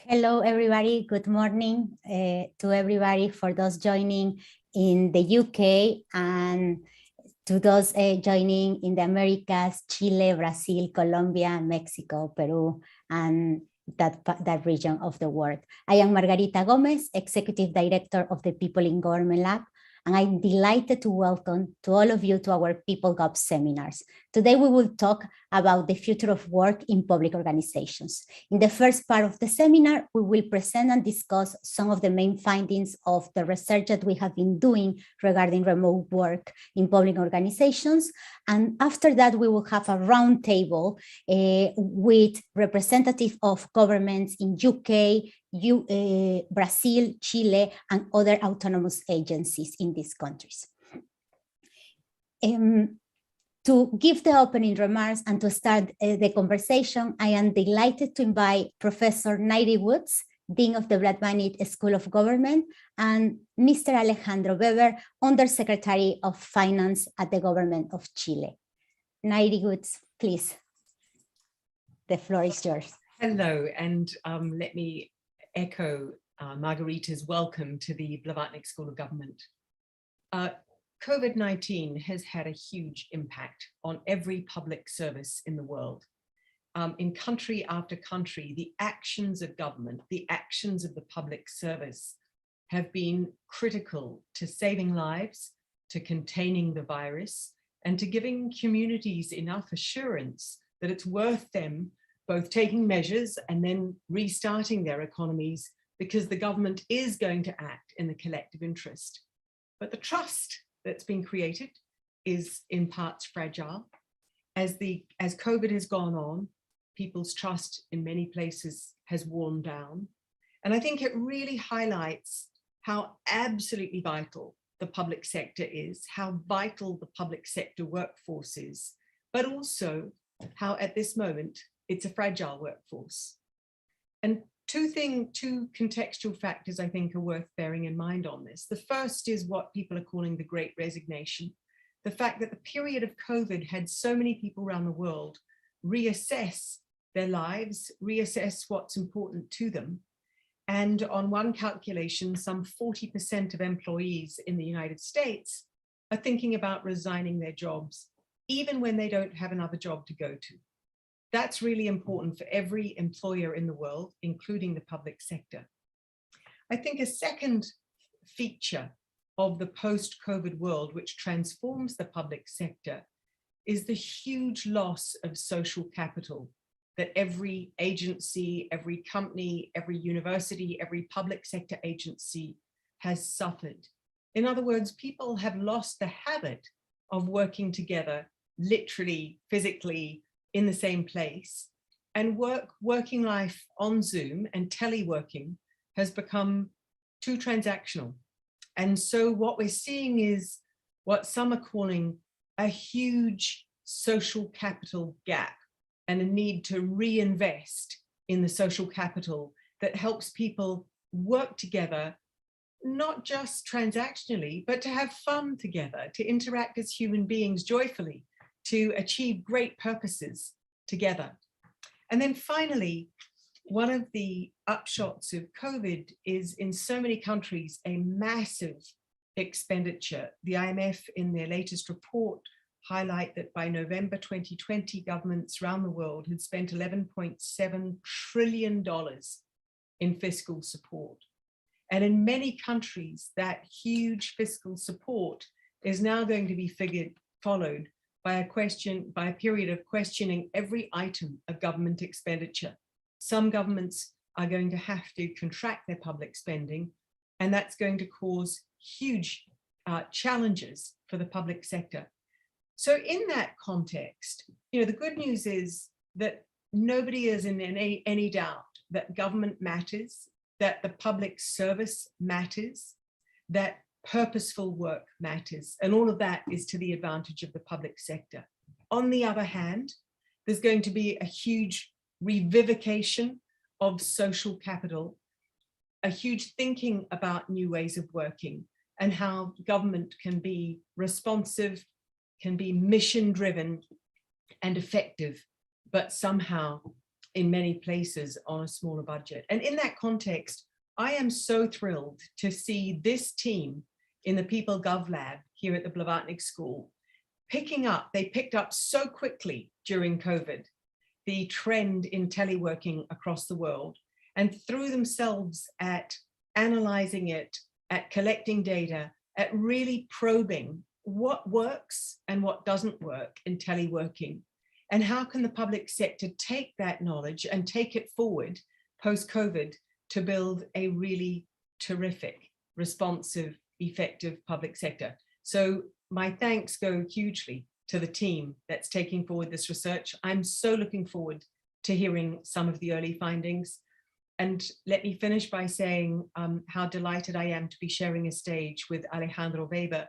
Hello, everybody. Good morning to everybody for those joining in the UK and to those joining in the Americas, Chile, Brazil, Colombia, Mexico, Peru, and that region of the world. I am Margarita Gomez, Executive Director of the People in Government Lab, and I'm delighted to welcome to all of you to our People Gov seminars. Today we will talk about the future of work in public organizations. In the first part of the seminar, we will present and discuss some of the main findings of the research that we have been doing regarding remote work in public organizations. And after that, we will have a roundtable with representatives of governments in UK, Brazil, Chile, and other autonomous agencies in these countries. To give the opening remarks and to start the conversation, I am delighted to invite Professor Nairi Woods, Dean of the Blavatnik School of Government, and Mr. Alejandro Weber, Undersecretary of Finance at the Government of Chile. Nairi Woods, please. The floor is yours. Hello, and let me echo Margarita's welcome to the Blavatnik School of Government. COVID-19 has had a huge impact on every public service in the world. In country after country, the actions of government, the actions of the public service have been critical to saving lives, to containing the virus, and to giving communities enough assurance that it's worth them both taking measures and then restarting their economies because the government is going to act in the collective interest. But the trust that's been created is in parts fragile. As COVID has gone on, people's trust in many places has worn down. And I think it really highlights how absolutely vital the public sector is, how vital the public sector workforce is, but also how at this moment, it's a fragile workforce. And two contextual factors I think are worth bearing in mind on this. The first is what people are calling the Great Resignation. The fact that the period of COVID had so many people around the world reassess their lives, reassess what's important to them. And on one calculation, some 40% of employees in the United States are thinking about resigning their jobs, even when they don't have another job to go to. That's really important for every employer in the world, including the public sector. I think a second feature of the post-COVID world, which transforms the public sector, is the huge loss of social capital that every agency, every company, every university, every public sector agency has suffered. In other words, people have lost the habit of working together, literally, physically, in the same place, and working life on Zoom and teleworking has become too transactional. And so what we're seeing is what some are calling a huge social capital gap and a need to reinvest in the social capital that helps people work together, not just transactionally, but to have fun together, to interact as human beings joyfully, to achieve great purposes together. And then finally, one of the upshots of COVID is in so many countries, a massive expenditure. The IMF in their latest report highlight that by November 2020, governments around the world had spent $11.7 trillion in fiscal support. And in many countries, that huge fiscal support is now going to be followed by a period of questioning every item of government expenditure. Some governments are going to have to contract their public spending, and that's going to cause huge challenges for the public sector. So in that context, the good news is that nobody is in any doubt that government matters, that the public service matters, that purposeful work matters, and all of that is to the advantage of the public sector. On the other hand, there's going to be a huge revivification of social capital, a huge thinking about new ways of working and how government can be responsive, can be mission-driven and effective, but somehow in many places on a smaller budget. And in that context, I am so thrilled to see this team in the People Gov Lab here at the Blavatnik School they picked up so quickly during COVID, the trend in teleworking across the world, and threw themselves at analyzing it, at collecting data, at really probing what works and what doesn't work in teleworking, and how can the public sector take that knowledge and take it forward post-COVID to build a really terrific, responsive, effective public sector. So my thanks go hugely to the team that's taking forward this research. I'm so looking forward to hearing some of the early findings. And let me finish by saying how delighted I am to be sharing a stage with Alejandro Weber,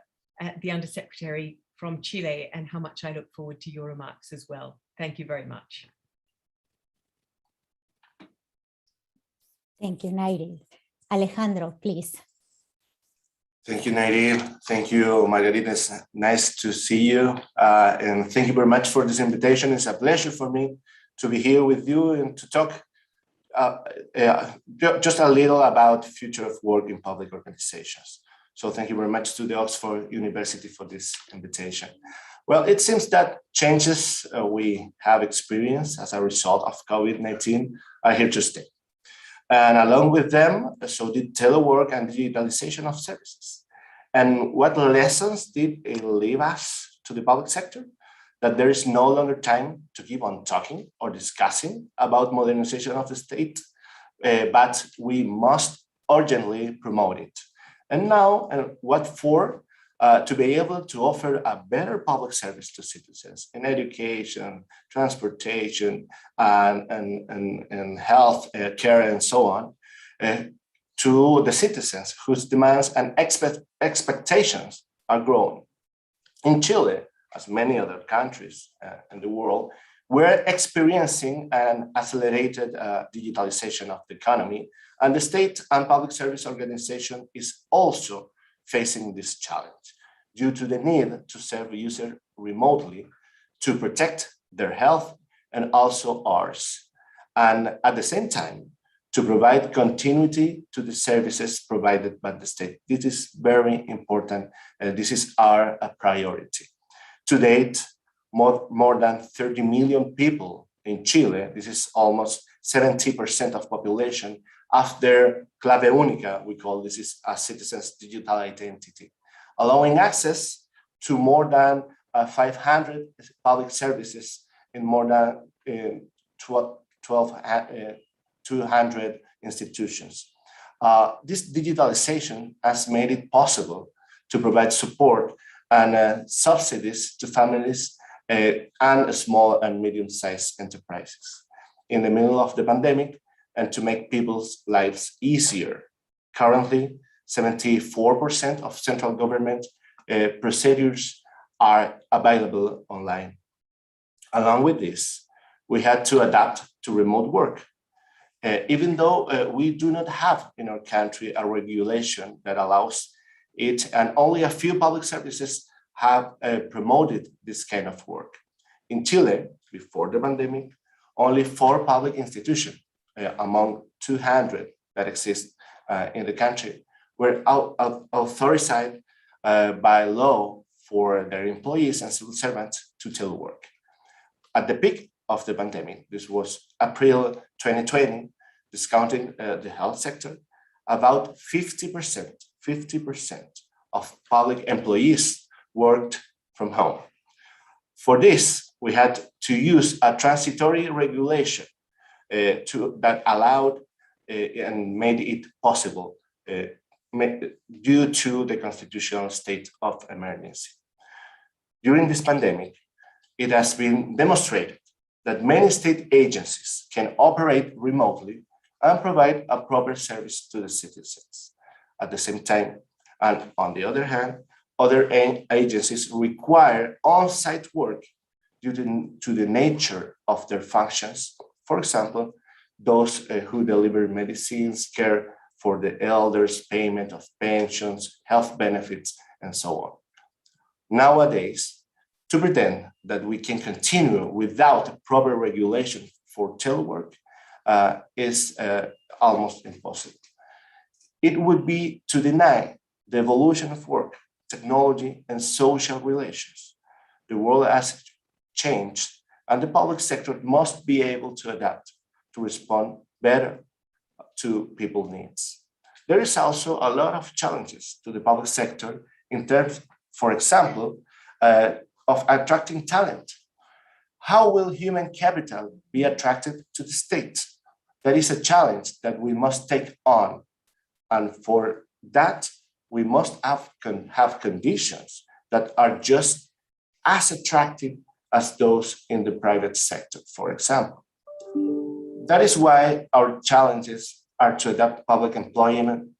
the Undersecretary from Chile, and how much I look forward to your remarks as well. Thank you very much. Thank you, Nairi. Alejandro, please. Thank you, Nairi. Thank you, Margarita. It's nice to see you. And thank you very much for this invitation. It's a pleasure for me to be here with you and to talk just a little about future of work in public organizations. So thank you very much to the Oxford University for this invitation. Well, it seems that changes we have experienced as a result of COVID-19 are here to stay. And along with them, so did telework and digitalization of services. And what lessons did it leave us to the public sector? That there is no longer time to keep on talking or discussing about modernization of the state, but we must urgently promote it. And now, what for? To be able to offer a better public service to citizens in education, transportation, and health care, and so on, to the citizens whose demands and expectations are growing. In Chile, as many other countries in the world, we're experiencing an accelerated digitalization of the economy, and the state and public service organization is also facing this challenge due to the need to serve users remotely to protect their health and also ours. And at the same time, to provide continuity to the services provided by the state. This is very important. This is our priority. To date, more than 30 million people in Chile, this is almost 70% of population, have their clave única, we call this is a citizen's digital identity, allowing access to more than 500 public services in more than 200 institutions. This digitalization has made it possible to provide support and subsidies to families and small and medium-sized enterprises in the middle of the pandemic and to make people's lives easier. Currently, 74% of central government procedures are available online. Along with this, we had to adapt to remote work. Even though we do not have in our country a regulation that allows it, and only a few public services have promoted this kind of work. In Chile, before the pandemic, only 4 public institutions among 200 that exist in the country were authorized by law for their employees and civil servants to telework. At the peak of the pandemic, this was April 2020, discounting the health sector, about 50% of public employees worked from home. For this, we had to use a transitory regulation that allowed and made it possible due to the constitutional state of emergency. During this pandemic, it has been demonstrated that many state agencies can operate remotely and provide a proper service to the citizens. At the same time, and on the other hand, other agencies require on-site work due to the nature of their functions. For example, those who deliver medicines, care for the elders, payment of pensions, health benefits, and so on. Nowadays, to pretend that we can continue without proper regulation for telework is almost impossible. It would be to deny the evolution of work, technology, and social relations. The world has changed, and the public sector must be able to adapt to respond better to people's needs. There is also a lot of challenges to the public sector in terms, for example, of attracting talent. How will human capital be attracted to the state? That is a challenge that we must take on. And for that, we must have conditions that are just as attractive as those in the private sector, for example. That is why our challenges are to adapt public employment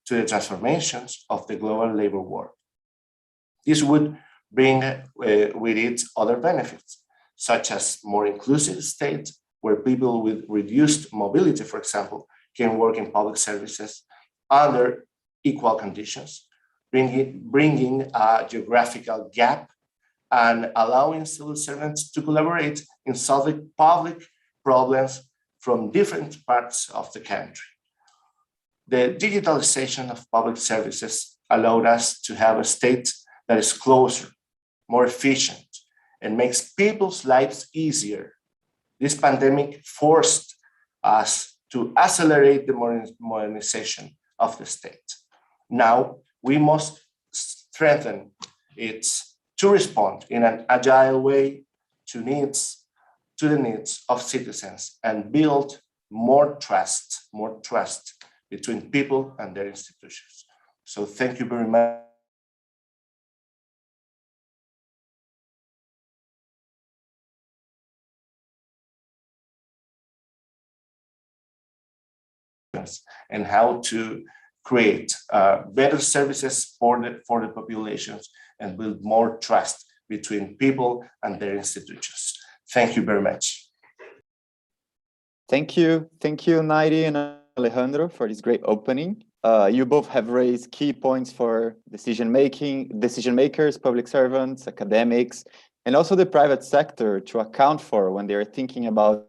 to the transformations of the global labor world. This would bring with it other benefits, such as more inclusive state, where people with reduced mobility, for example, can work in public services under equal conditions, bringing a geographical gap and allowing civil servants to collaborate in solving public problems from different parts of the country. The digitalization of public services allowed us to have a state that is closer, more efficient, and makes people's lives easier. This pandemic forced us to accelerate the modernization of the state. Now we must strengthen it to respond in an agile way to the needs of citizens and build more trust between people and their institutions. So thank you very much. And how to create better services for the populations and build more trust between people and their institutions. Thank you very much. Thank you, Nairi and Alejandro, for this great opening. You both have raised key points for decision makers, public servants, academics, and also the private sector to account for when they're thinking about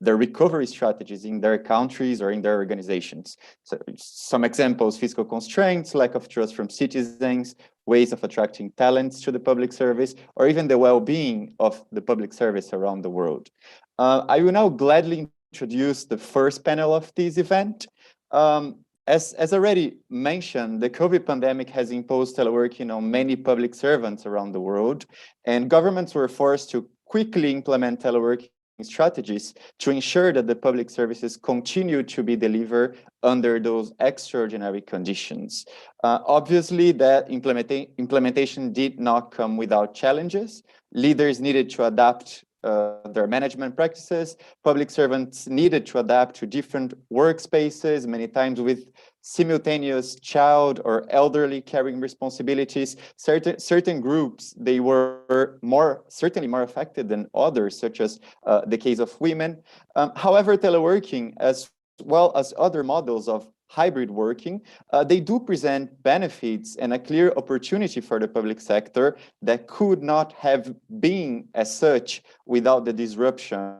their recovery strategies in their countries or in their organizations. So some examples: fiscal constraints, lack of trust from citizens, ways of attracting talents to the public service, or even the well-being of the public service around the world. I will now gladly introduce the first panel of this event. As already mentioned, the COVID pandemic has imposed teleworking on many public servants around the world, and governments were forced to quickly implement teleworking strategies to ensure that the public services continue to be delivered under those extraordinary conditions. Obviously, that implementation did not come without challenges. Leaders needed to adapt their management practices. Public servants needed to adapt to different workspaces, many times with simultaneous child or elderly caring responsibilities. Certain groups, they were certainly more affected than others, such as the case of women. However, teleworking, as well as other models of hybrid working, they do present benefits and a clear opportunity for the public sector that could not have been as such without the disruption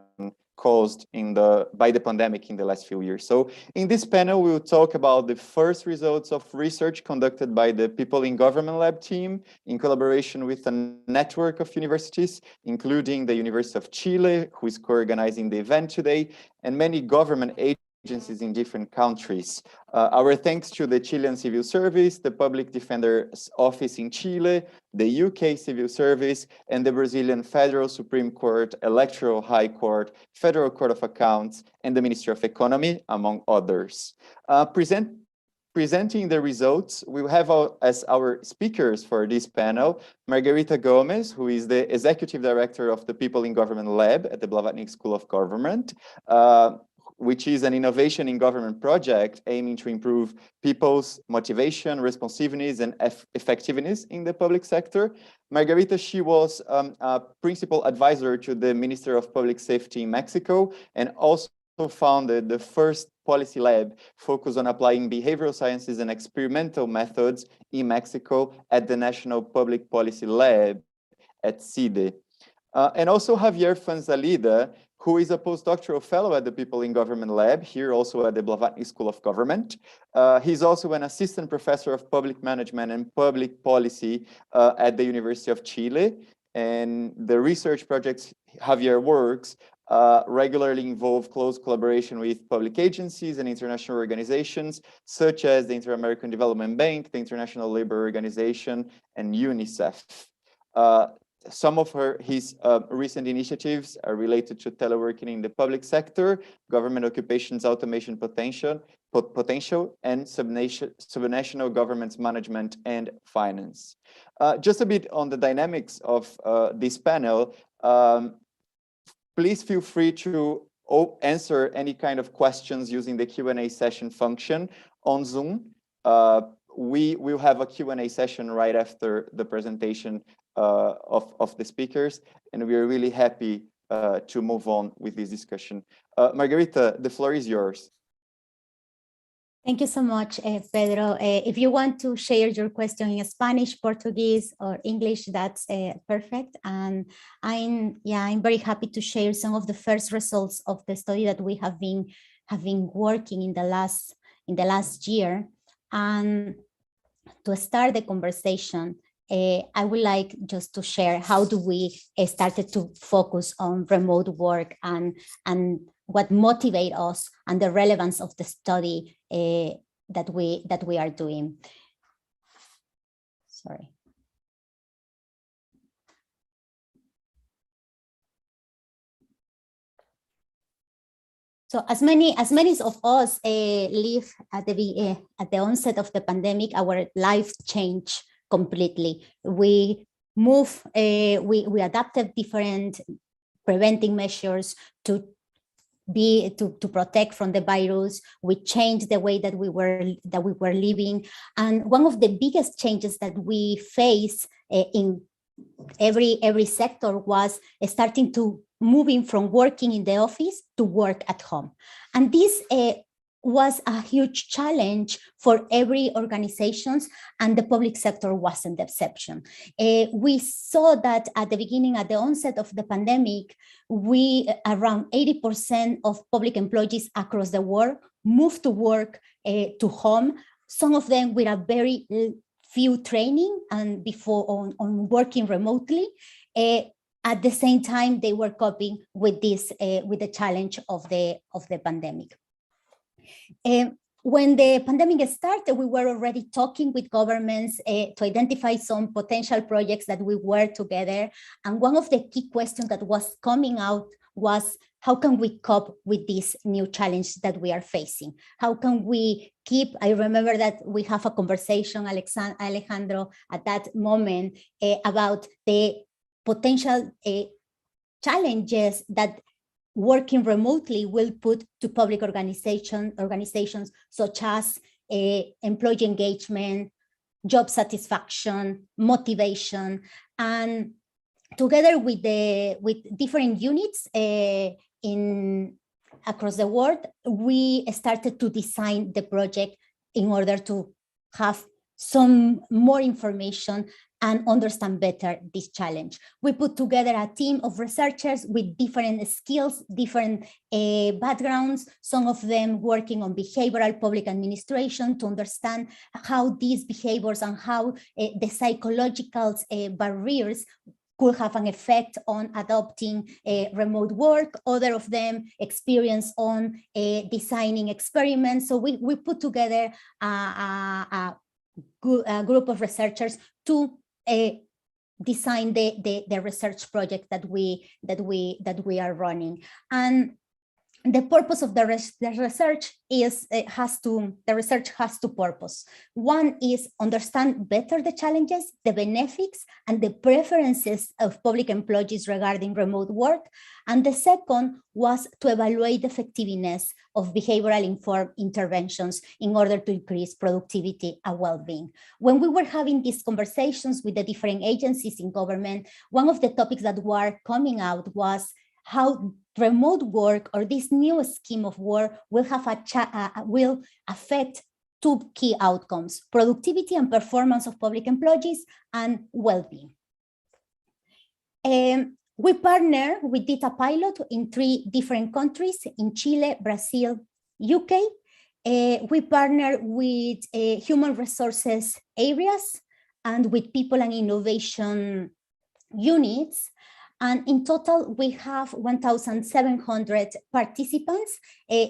caused by the pandemic in the last few years. So in this panel, we'll talk about the first results of research conducted by the People in Government Lab team in collaboration with a network of universities, including the University of Chile, who is co-organizing the event today, and many government agencies in different countries. Our thanks to the Chilean Civil Service, the Public Defender's Office in Chile, the UK Civil Service, and the Brazilian Federal Supreme Court, Electoral High Court, Federal Court of Accounts, and the Ministry of Economy, among others. Presenting the results, we will have as our speakers for this panel, Margarita Gomez, who is the Executive Director of the People in Government Lab at the Blavatnik School of Government, which is an innovation in government project aiming to improve people's motivation, responsiveness, and effectiveness in the public sector. Margarita, she was a principal advisor to the Minister of Public Safety in Mexico, and also founded the first policy lab focused on applying behavioral sciences and experimental methods in Mexico at the National Public Policy Lab at CIDE. And also Javier Fanzalida, who is a postdoctoral fellow at the People in Government Lab, here also at the Blavatnik School of Government. He's also an assistant professor of public management and public policy at the University of Chile. And the research projects Javier works regularly involve close collaboration with public agencies and international organizations, such as the Inter-American Development Bank, the International Labour Organization, and UNICEF. Some of his recent initiatives are related to teleworking in the public sector, government occupations automation potential, and subnational governments management and finance. Just a bit on the dynamics of this panel. Please feel free to answer any kind of questions using the Q&A session function on Zoom. We will have a Q&A session right after the presentation of the speakers, and we are really happy to move on with this discussion. Margarita, the floor is yours. Thank you so much, Pedro. If you want to share your question in Spanish, Portuguese, or English, that's perfect. And I'm very happy to share some of the first results of the study that we have been working in the last year. And to start the conversation, I would like just to share how do we started to focus on remote work and what motivate us and the relevance of the study that we are doing. Sorry. So as many of us live at the onset of the pandemic, our life changed completely. We adapted different preventing measures to protect from the virus. We changed the way that we were living, and one of the biggest changes that we face in every sector was starting to moving from working in the office to work at home. And this was a huge challenge for every organizations, and the public sector wasn't the exception. We saw that at the beginning, at the onset of the pandemic, around 80% of public employees across the world moved to work to home, some of them with a very few training and before on working remotely. At the same time, they were coping with this with the challenge of the pandemic. When the pandemic started, we were already talking with governments to identify some potential projects that we work together. And one of the key questions that was coming out was, how can we cope with this new challenge that we are facing? How can we keep, I remember that we have a conversation, Alejandro, at that moment about the potential challenges that working remotely will put to public organizations such as employee engagement, job satisfaction, motivation, and together with different units across the world, we started to design the project in order to have some more information and understand better this challenge. We put together a team of researchers with different skills, different backgrounds, some of them working on behavioral public administration to understand how these behaviors and how the psychological barriers could have an effect on adopting remote work. Other of them experience on designing experiments. So we put together a group of researchers to design the research project that we are running. And the purpose of the research is the research has two purposes. One is understand better the challenges, the benefits, and the preferences of public employees regarding remote work. And the second was to evaluate the effectiveness of behavioral informed interventions in order to increase productivity and well-being. When we were having these conversations with the different agencies in government, one of the topics that were coming out was how remote work or this new scheme of work will affect two key outcomes: productivity and performance of public employees and well-being. We did a pilot in 3 different countries, in Chile, Brazil, UK. We partner with human resources areas and with people and innovation units. And in total, we have 1,700 participants.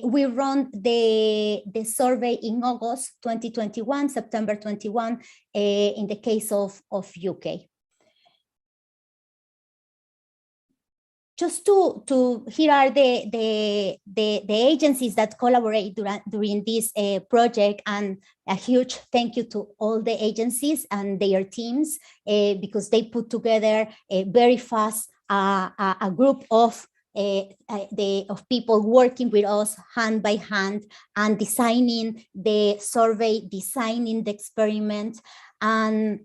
We run the survey in August 2021, September 21, in the case of UK. Just here are the agencies that collaborate during this project, and a huge thank you to all the agencies and their teams, because they put together very fast a group of people working with us hand by hand and designing the survey, designing the experiment. And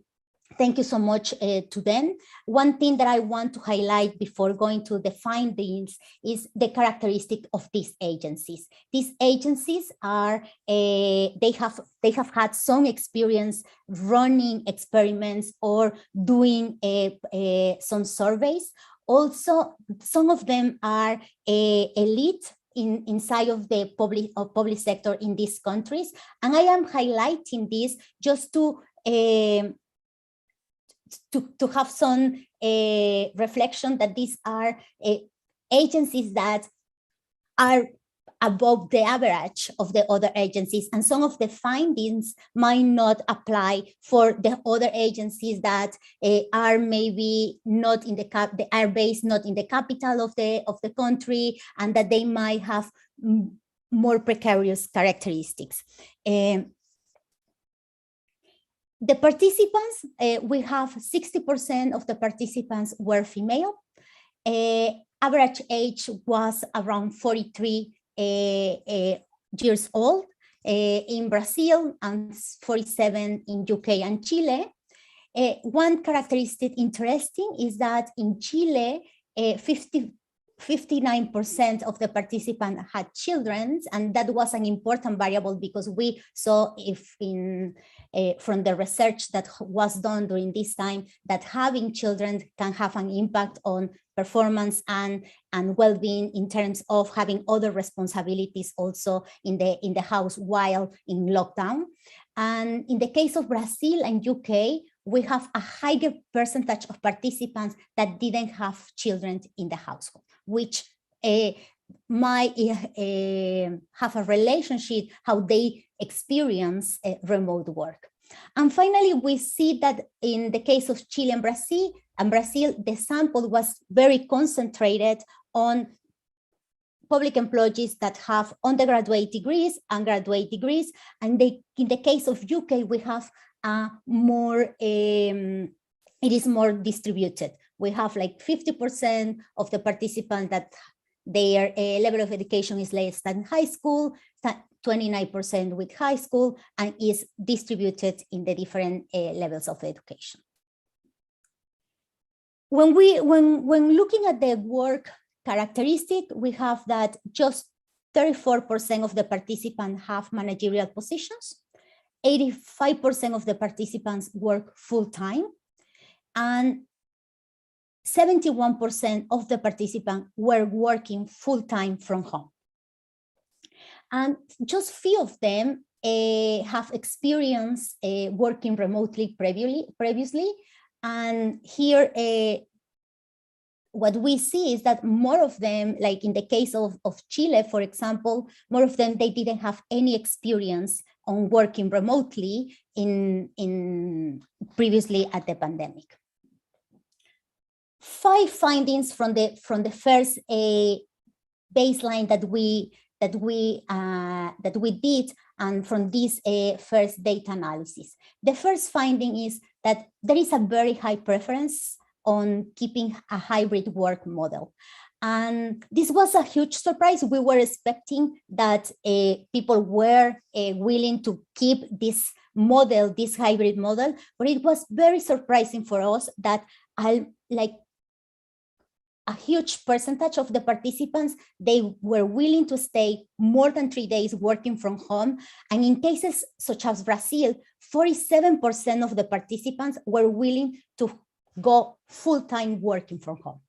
thank you so much to them. One thing that I want to highlight before going to the findings is the characteristic of these agencies. These agencies are, they have had some experience running experiments or doing some surveys. Also, some of them are elite inside of the public sector in these countries. And I am highlighting this just to have some reflection that these are agencies that are above the average of the other agencies, and some of the findings might not apply for the other agencies that are maybe not in the are based not in the capital of the country, and that they might have more precarious characteristics. The participants, we have 60% of the participants were female. Average age was around 43 years old in Brazil and 47 in UK and Chile. One characteristic interesting is that in Chile, 59% of the participants had children, and that was an important variable because we saw from the research that was done during this time that having children can have an impact on performance and well-being in terms of having other responsibilities also in the house while in lockdown. And in the case of Brazil and UK, we have a higher percentage of participants that didn't have children in the household, which might have a relationship how they experience remote work. And finally, we see that in the case of Chile and Brazil, the sample was very concentrated on public employees that have undergraduate degrees and graduate degrees. And in the case of UK, we have it is more distributed. We have like 50% of the participants that their level of education is less than high school, 29% with high school, and is distributed in the different levels of education. When looking at the work characteristic, we have that just 34% of the participants have managerial positions, 85% of the participants work full-time, and 71% of the participants were working full-time from home. And just few of them have experienced working remotely previously. And here, what we see is that more of them, like in the case of Chile, for example, more of them, they didn't have any experience on working remotely in previously at the pandemic. 5 findings from the first baseline that we did, and from this first data analysis. The first finding is that there is a very high preference on keeping a hybrid work model. And this was a huge surprise. We were expecting that people were willing to keep this model, this hybrid model, but it was very surprising for us that like a huge percentage of the participants, they were willing to stay more than 3 days working from home. And in cases such as Brazil, 47% of the participants were willing to go full-time working from home.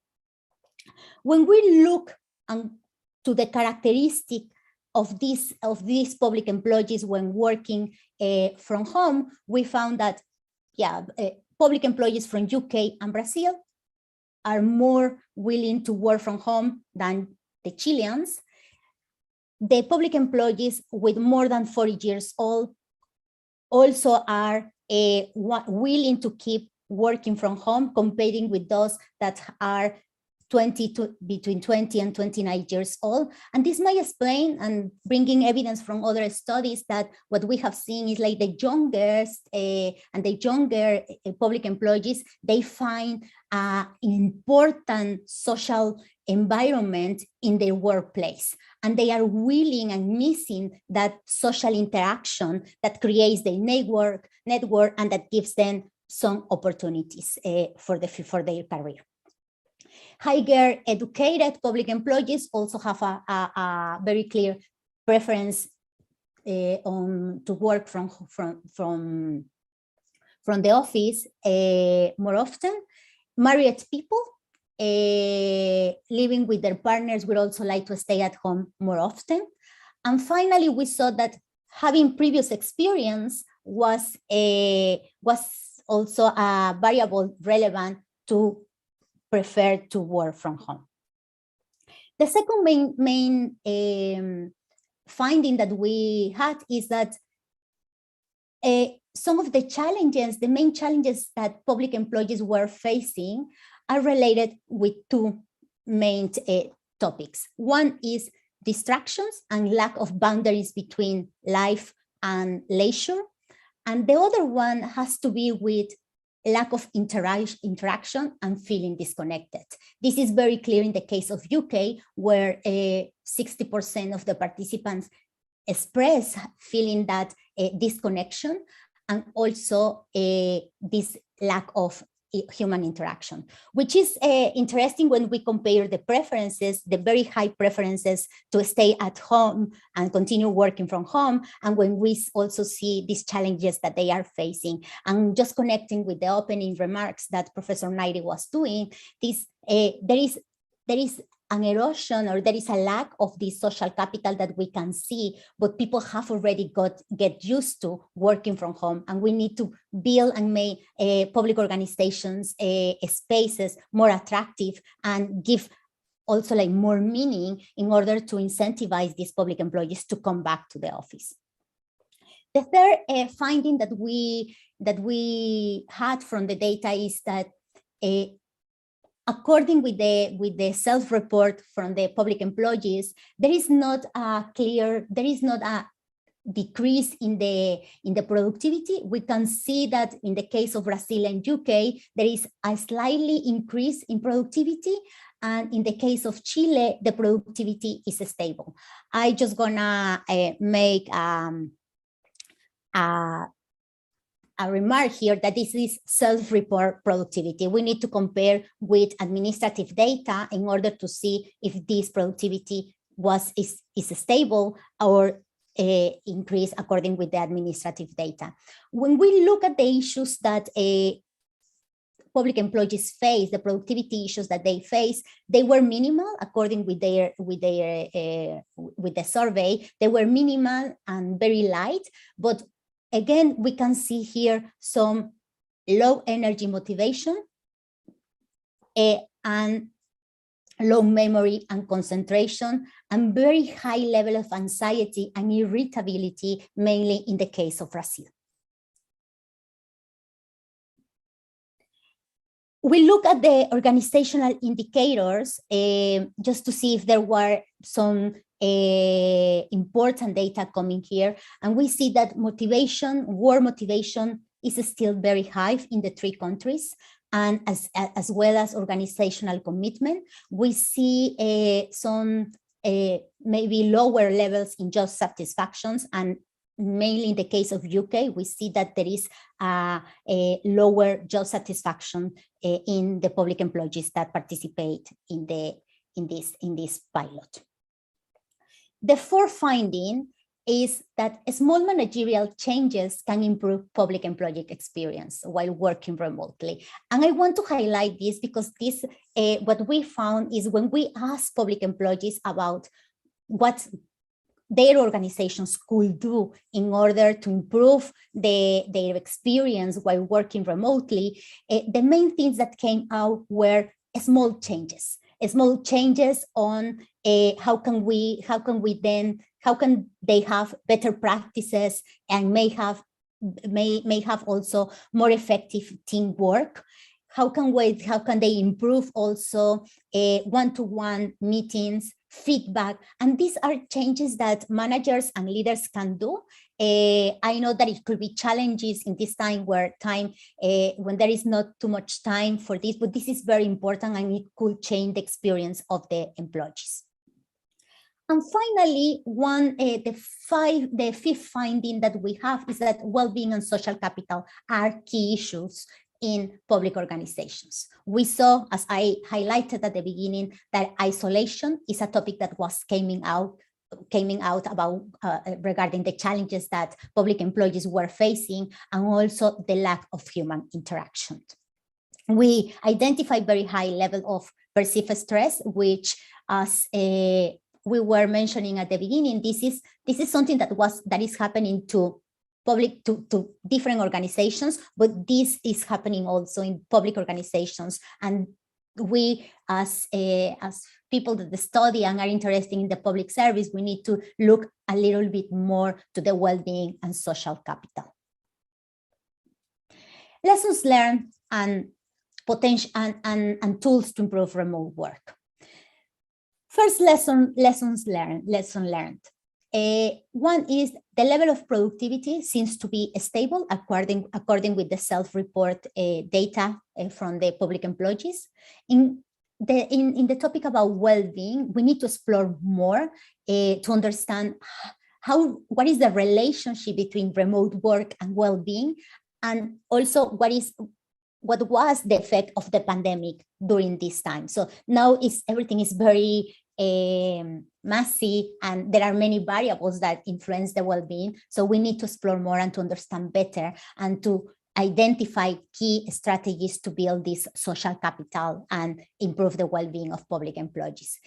When we look to the characteristic of these public employees when working from home, we found that, public employees from UK and Brazil are more willing to work from home than the Chileans. The public employees with more than 40 years old also are willing to keep working from home, comparing with those that are between 20 and 29 years old. And this may explain, and bringing evidence from other studies, that what we have seen is like the youngest and the younger public employees, they find an important social environment in their workplace, and they are willing and missing that social interaction that creates the network and that gives them some opportunities for their career. Higher educated public employees also have a very clear preference to work from the office more often. Married people living with their partners would also like to stay at home more often. And finally, we saw that having previous experience was also a variable relevant to prefer to work from home. The second main finding that we had is that some of the main challenges that public employees were facing are related with two main topics. One is distractions and lack of boundaries between life and leisure. And the other one has to be with lack of interaction and feeling disconnected. This is very clear in the case of UK, where 60% of the participants express feeling that disconnection and also this lack of human interaction, which is interesting when we compare the preferences, the very high preferences to stay at home and continue working from home, and when we also see these challenges that they are facing. And just connecting with the opening remarks that Professor Nairi was doing, there is an erosion, or there is a lack of the social capital that we can see, but people have already get used to working from home, and we need to build and make public organizations spaces more attractive and give also like more meaning in order to incentivize these public employees to come back to the office. The third finding that we had from the data is that according with the self-report from the public employees, there is not a decrease in the productivity. We can see that in the case of Brazil and UK, there is a slightly increase in productivity. And in the case of Chile, the productivity is stable. I just gonna make a remark here that this is self-report productivity. We need to compare with administrative data in order to see if this productivity is stable or increase according with the administrative data. When we look at the issues that public employees face, the productivity issues that they face, they were minimal according with the survey. They were minimal and very light, but again, we can see here some low energy motivation and low memory and concentration, and very high level of anxiety and irritability, mainly in the case of Brazil. We look at the organizational indicators just to see if there were some important data coming here, and we see that work motivation is still very high in the three countries, and as well as organizational commitment. We see some maybe lower levels in job satisfactions, and mainly in the case of UK, we see that there is a lower job satisfaction in the public employees that participate in this pilot. The fourth finding is that small managerial changes can improve public employee experience while working remotely. And I want to highlight this because this, what we found is when we ask public employees about what their organizations could do in order to improve their experience while working remotely, the main things that came out were small changes on how can they have better practices and may have also more effective teamwork. How can they improve also one-to-one meetings, feedback, and these are changes that managers and leaders can do. I know that it could be challenges in this time when there is not too much time for this, but this is very important and it could change the experience of the employees. And finally, the fifth finding that we have is that well-being and social capital are key issues in public organizations. We saw, as I highlighted at the beginning, that isolation is a topic that was coming out about regarding the challenges that public employees were facing, and also the lack of human interaction. We identified very high level of perceived stress, which, as we were mentioning at the beginning, this is something that is happening to different organizations, but this is happening also in public organizations. And we, as people that study and are interested in the public service, we need to look a little bit more to the well-being and social capital. Lessons learned and potential and tools to improve remote work. First lesson learned. One is the level of productivity seems to be stable according with the self-report data from the public employees. In the topic about well-being, we need to explore more to understand what is the relationship between remote work and well-being, and also what was the effect of the pandemic during this time. So now everything is very messy, and there are many variables that influence the well-being. So we need to explore more and to understand better and to identify key strategies to build this social capital and improve the well-being of public employees.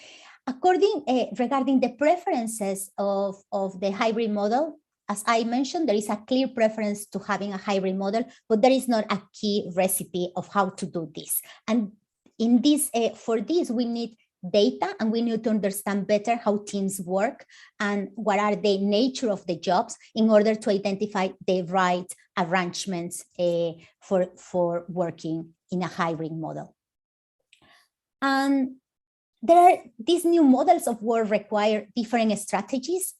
Regarding the preferences of the hybrid model, as I mentioned, there is a clear preference to having a hybrid model, but there is not a key recipe of how to do this. And in this, for this, we need data, and we need to understand better how teams work and what are the nature of the jobs in order to identify the right arrangements for working in a hybrid model. And these new models of work require different strategies.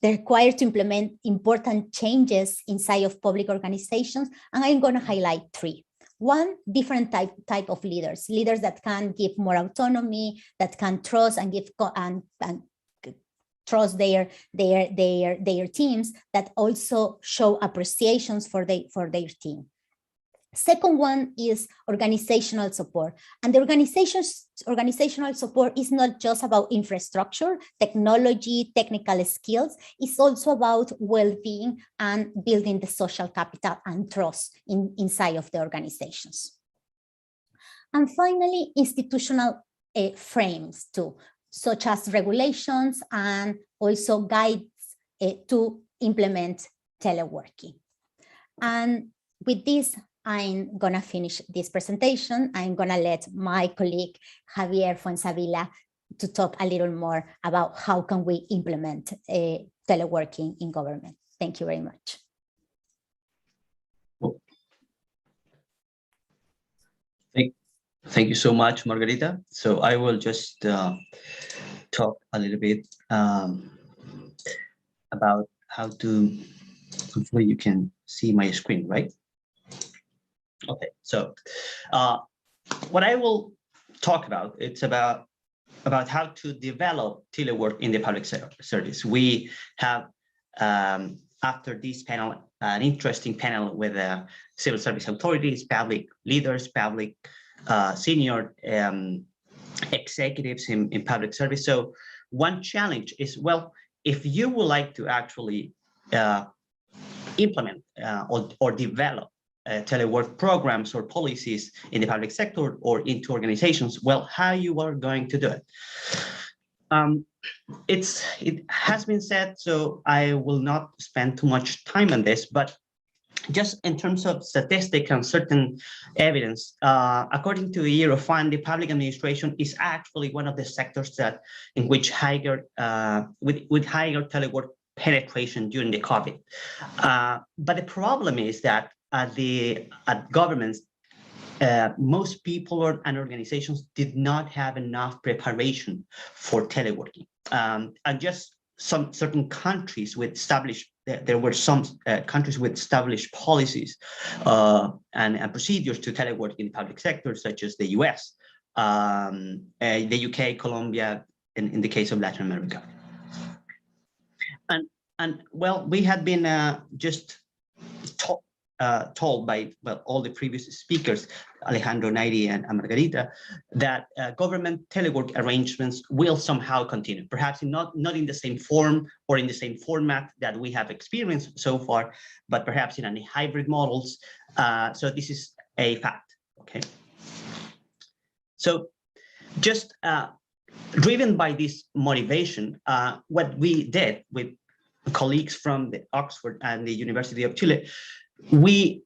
They're required to implement important changes inside of public organizations, and I'm going to highlight three. One, different type of leaders that can give more autonomy, that can trust and give and trust their teams, that also show appreciations for their team. Second one is organizational support. And the organizational support is not just about infrastructure, technology, technical skills. It's also about well-being and building the social capital and trust inside of the organizations. And finally, institutional frames too, such as regulations and also guides to implement teleworking. And with this, I'm going to finish this presentation. I'm going to let my colleague, Javier Fuenzavilla, to talk a little more about how can we implement teleworking in government. Thank you very much. Thank you so much, Margarita. So I will just talk a little bit about how to, hopefully you can see my screen, right? Okay, so what I will talk about, it's about how to develop telework in the public service. We have, after this panel, an interesting panel with civil service authorities, public leaders, public senior executives in public service. So one challenge is, well, if you would like to actually implement or develop telework programs or policies in the public sector or into organizations, well, how you are going to do it? It has been said, so I will not spend too much time on this, but just in terms of statistics and certain evidence, according to the Eurofund, the public administration is actually one of the sectors that in which higher with higher telework penetration during the COVID. But the problem is that at governments, most people and organizations did not have enough preparation for teleworking. And just some certain countries with established, there were some countries with established policies and procedures to telework in the public sector, such as the US, the UK, Colombia, in the case of Latin America. And well, we had been just told by all the previous speakers, Alejandro, Nairi, and Margarita, that government telework arrangements will somehow continue, perhaps not in the same form or in the same format that we have experienced so far, but perhaps in any hybrid models. So this is a fact, okay? So just driven by this motivation, what we did with colleagues from the Oxford and the University of Chile, we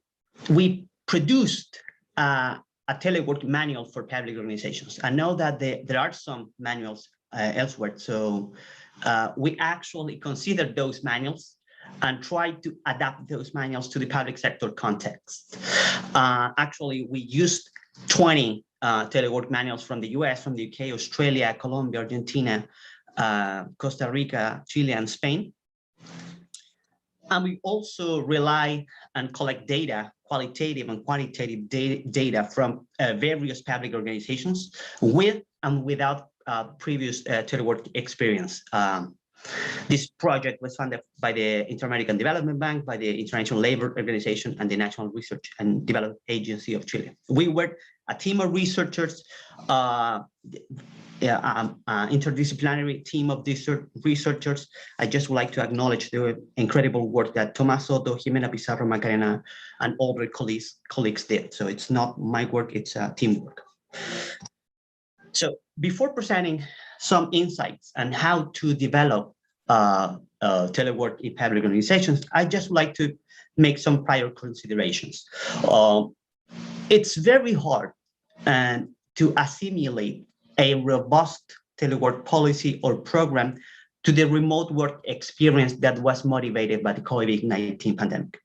produced a telework manual for public organizations. I know that there are some manuals elsewhere, so we actually considered those manuals and tried to adapt those manuals to the public sector context. Actually, we used 20 telework manuals from the US, from the UK, Australia, Colombia, Argentina, Costa Rica, Chile, and Spain. And we also rely and collect data, qualitative and quantitative data from various public organizations with and without previous telework experience. This project was funded by the Inter-American Development Bank, by the International Labour Organization, and the National Research and Development Agency of Chile. We were a team of researchers, interdisciplinary team of these researchers. I just would like to acknowledge the incredible work that Tomás Soto, Jimena Pizarro, Macarena, and all their colleagues did. So it's not my work, it's teamwork. So before presenting some insights on how to develop telework in public organizations, I just would like to make some prior considerations. It's very hard to assimilate a robust telework policy or program to the remote work experience that was motivated by the COVID-19 pandemic.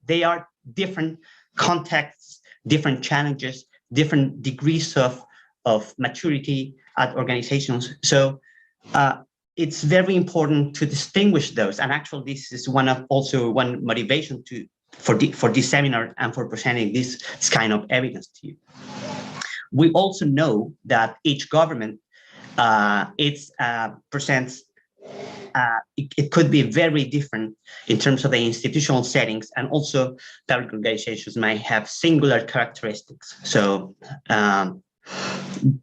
They are different contexts, different challenges, different degrees of maturity at organizations. So it's very important to distinguish those. And actually, this is also one motivation for this seminar and for presenting this kind of evidence to you. We also know that each government presents, it could be very different in terms of the institutional settings, and also public organizations might have singular characteristics. So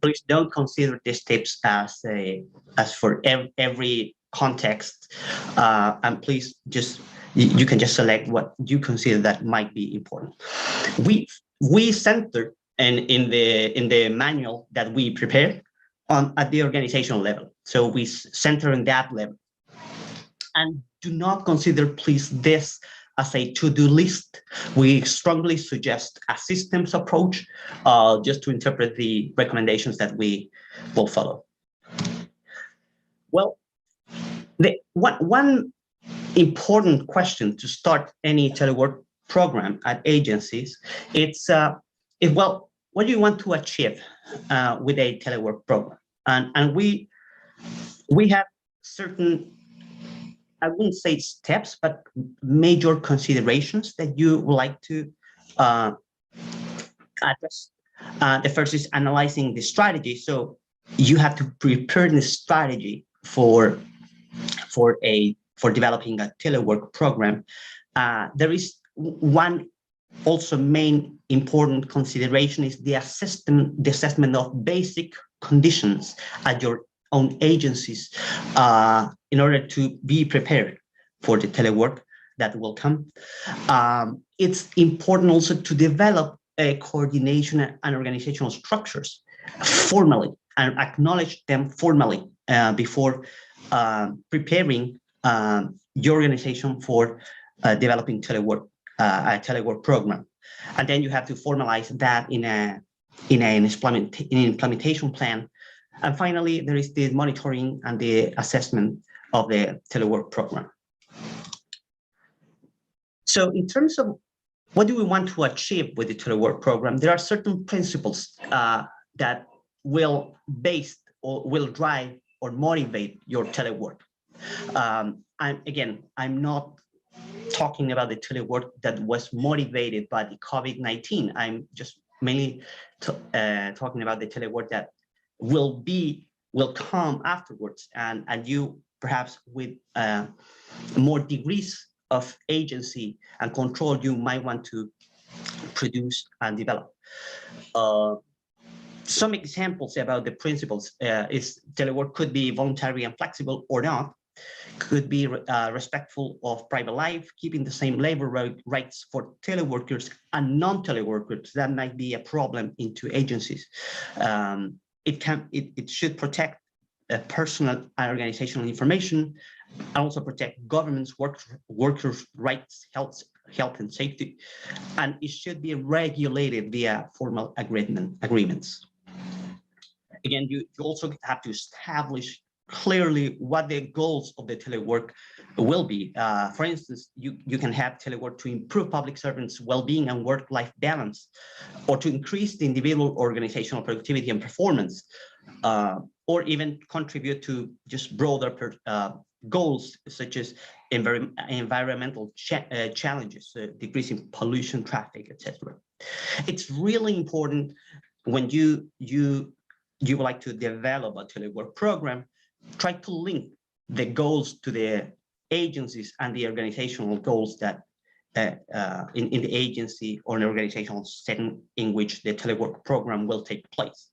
please don't consider these tips as for every context, and please just you can just select what you consider that might be important. We center in the manual that we prepare at the organizational level. So we center on that level, and do not consider, please, this as a to-do list. We strongly suggest a systems approach, just to interpret the recommendations that we will follow. Well, one important question to start any telework program at agencies, it's what do you want to achieve with a telework program? And we have certain, I wouldn't say steps, but major considerations that you would like to address. The first is analyzing the strategy. So you have to prepare the strategy for developing a telework program. There is one also main important consideration is the assessment of basic conditions at your own agencies in order to be prepared for the telework that will come. It's important also to develop a coordination and organizational structures formally and acknowledge them formally before preparing your organization for developing telework, a telework program. And then you have to formalize that in an implementation plan. And finally, there is the monitoring and the assessment of the telework program. So in terms of what do we want to achieve with the telework program, there are certain principles that will base or will drive or motivate your telework. I'm not talking about the telework that was motivated by the COVID-19. I'm just mainly talking about the telework that will come afterwards, and you perhaps with more degrees of agency and control you might want to produce and develop. Some examples about the principles is telework could be voluntary and flexible or not, could be respectful of private life, keeping the same labor rights for teleworkers and non-teleworkers. That might be a problem into agencies. It should protect personal and organizational information, and also protect government's workers' rights, health and safety, and it should be regulated via formal agreements. Again, you also have to establish clearly what the goals of the telework will be. For instance, you can have telework to improve public servants' well-being and work-life balance, or to increase the individual organizational productivity and performance, or even contribute to just broader goals such as environmental challenges, decreasing pollution, traffic, etc. It's really important when you would like to develop a telework program, try to link the goals to the agencies and the organizational goals that in the agency or an organizational setting in which the telework program will take place.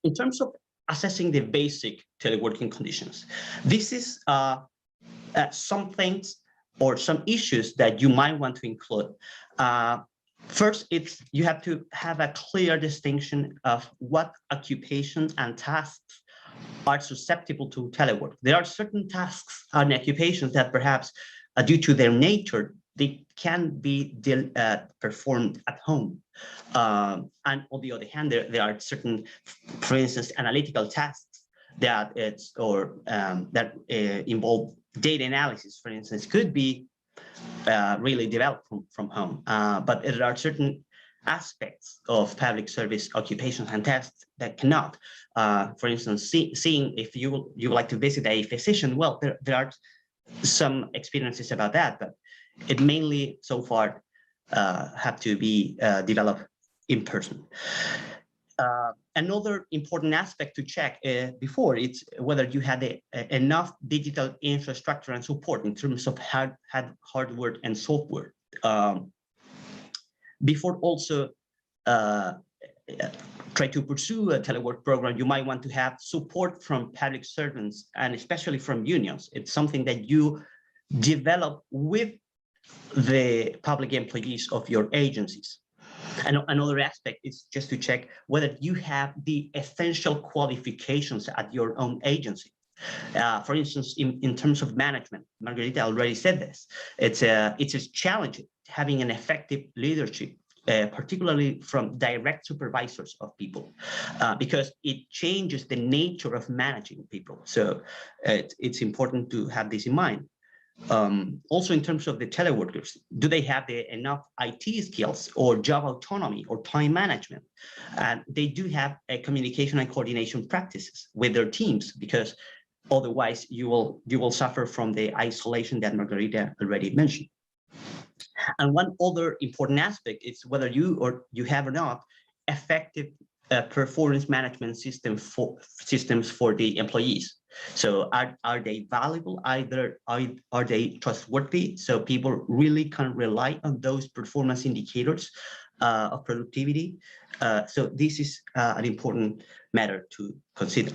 In terms of assessing the basic teleworking conditions, this is some things or some issues that you might want to include. First, you have to have a clear distinction of what occupations and tasks are susceptible to telework. There are certain tasks and occupations that perhaps, due to their nature, they can be performed at home. And on the other hand, there are certain, for instance, analytical tasks that involve data analysis, for instance, could be really developed from home. But there are certain aspects of public service occupations and tasks that cannot. For instance, seeing if you would like to visit a physician, well, there are some experiences about that, but it mainly so far have to be developed in person. Another important aspect to check before it's whether you had enough digital infrastructure and support in terms of hardware and software. Before also try to pursue a telework program, you might want to have support from public servants and especially from unions. It's something that you develop with the public employees of your agencies. And another aspect is just to check whether you have the essential qualifications at your own agency. For instance, in terms of management, Margarita already said this, it's a challenge having an effective leadership, particularly from direct supervisors of people, because it changes the nature of managing people. So it's important to have this in mind. Also, in terms of the teleworkers, do they have enough IT skills or job autonomy or time management? And they do have a communication and coordination practices with their teams, because otherwise you will suffer from the isolation that Margarita already mentioned. And one other important aspect is whether you have or not effective performance management systems for the employees. So are they valuable? Are they trustworthy? So people really can rely on those performance indicators of productivity. So this is an important matter to consider.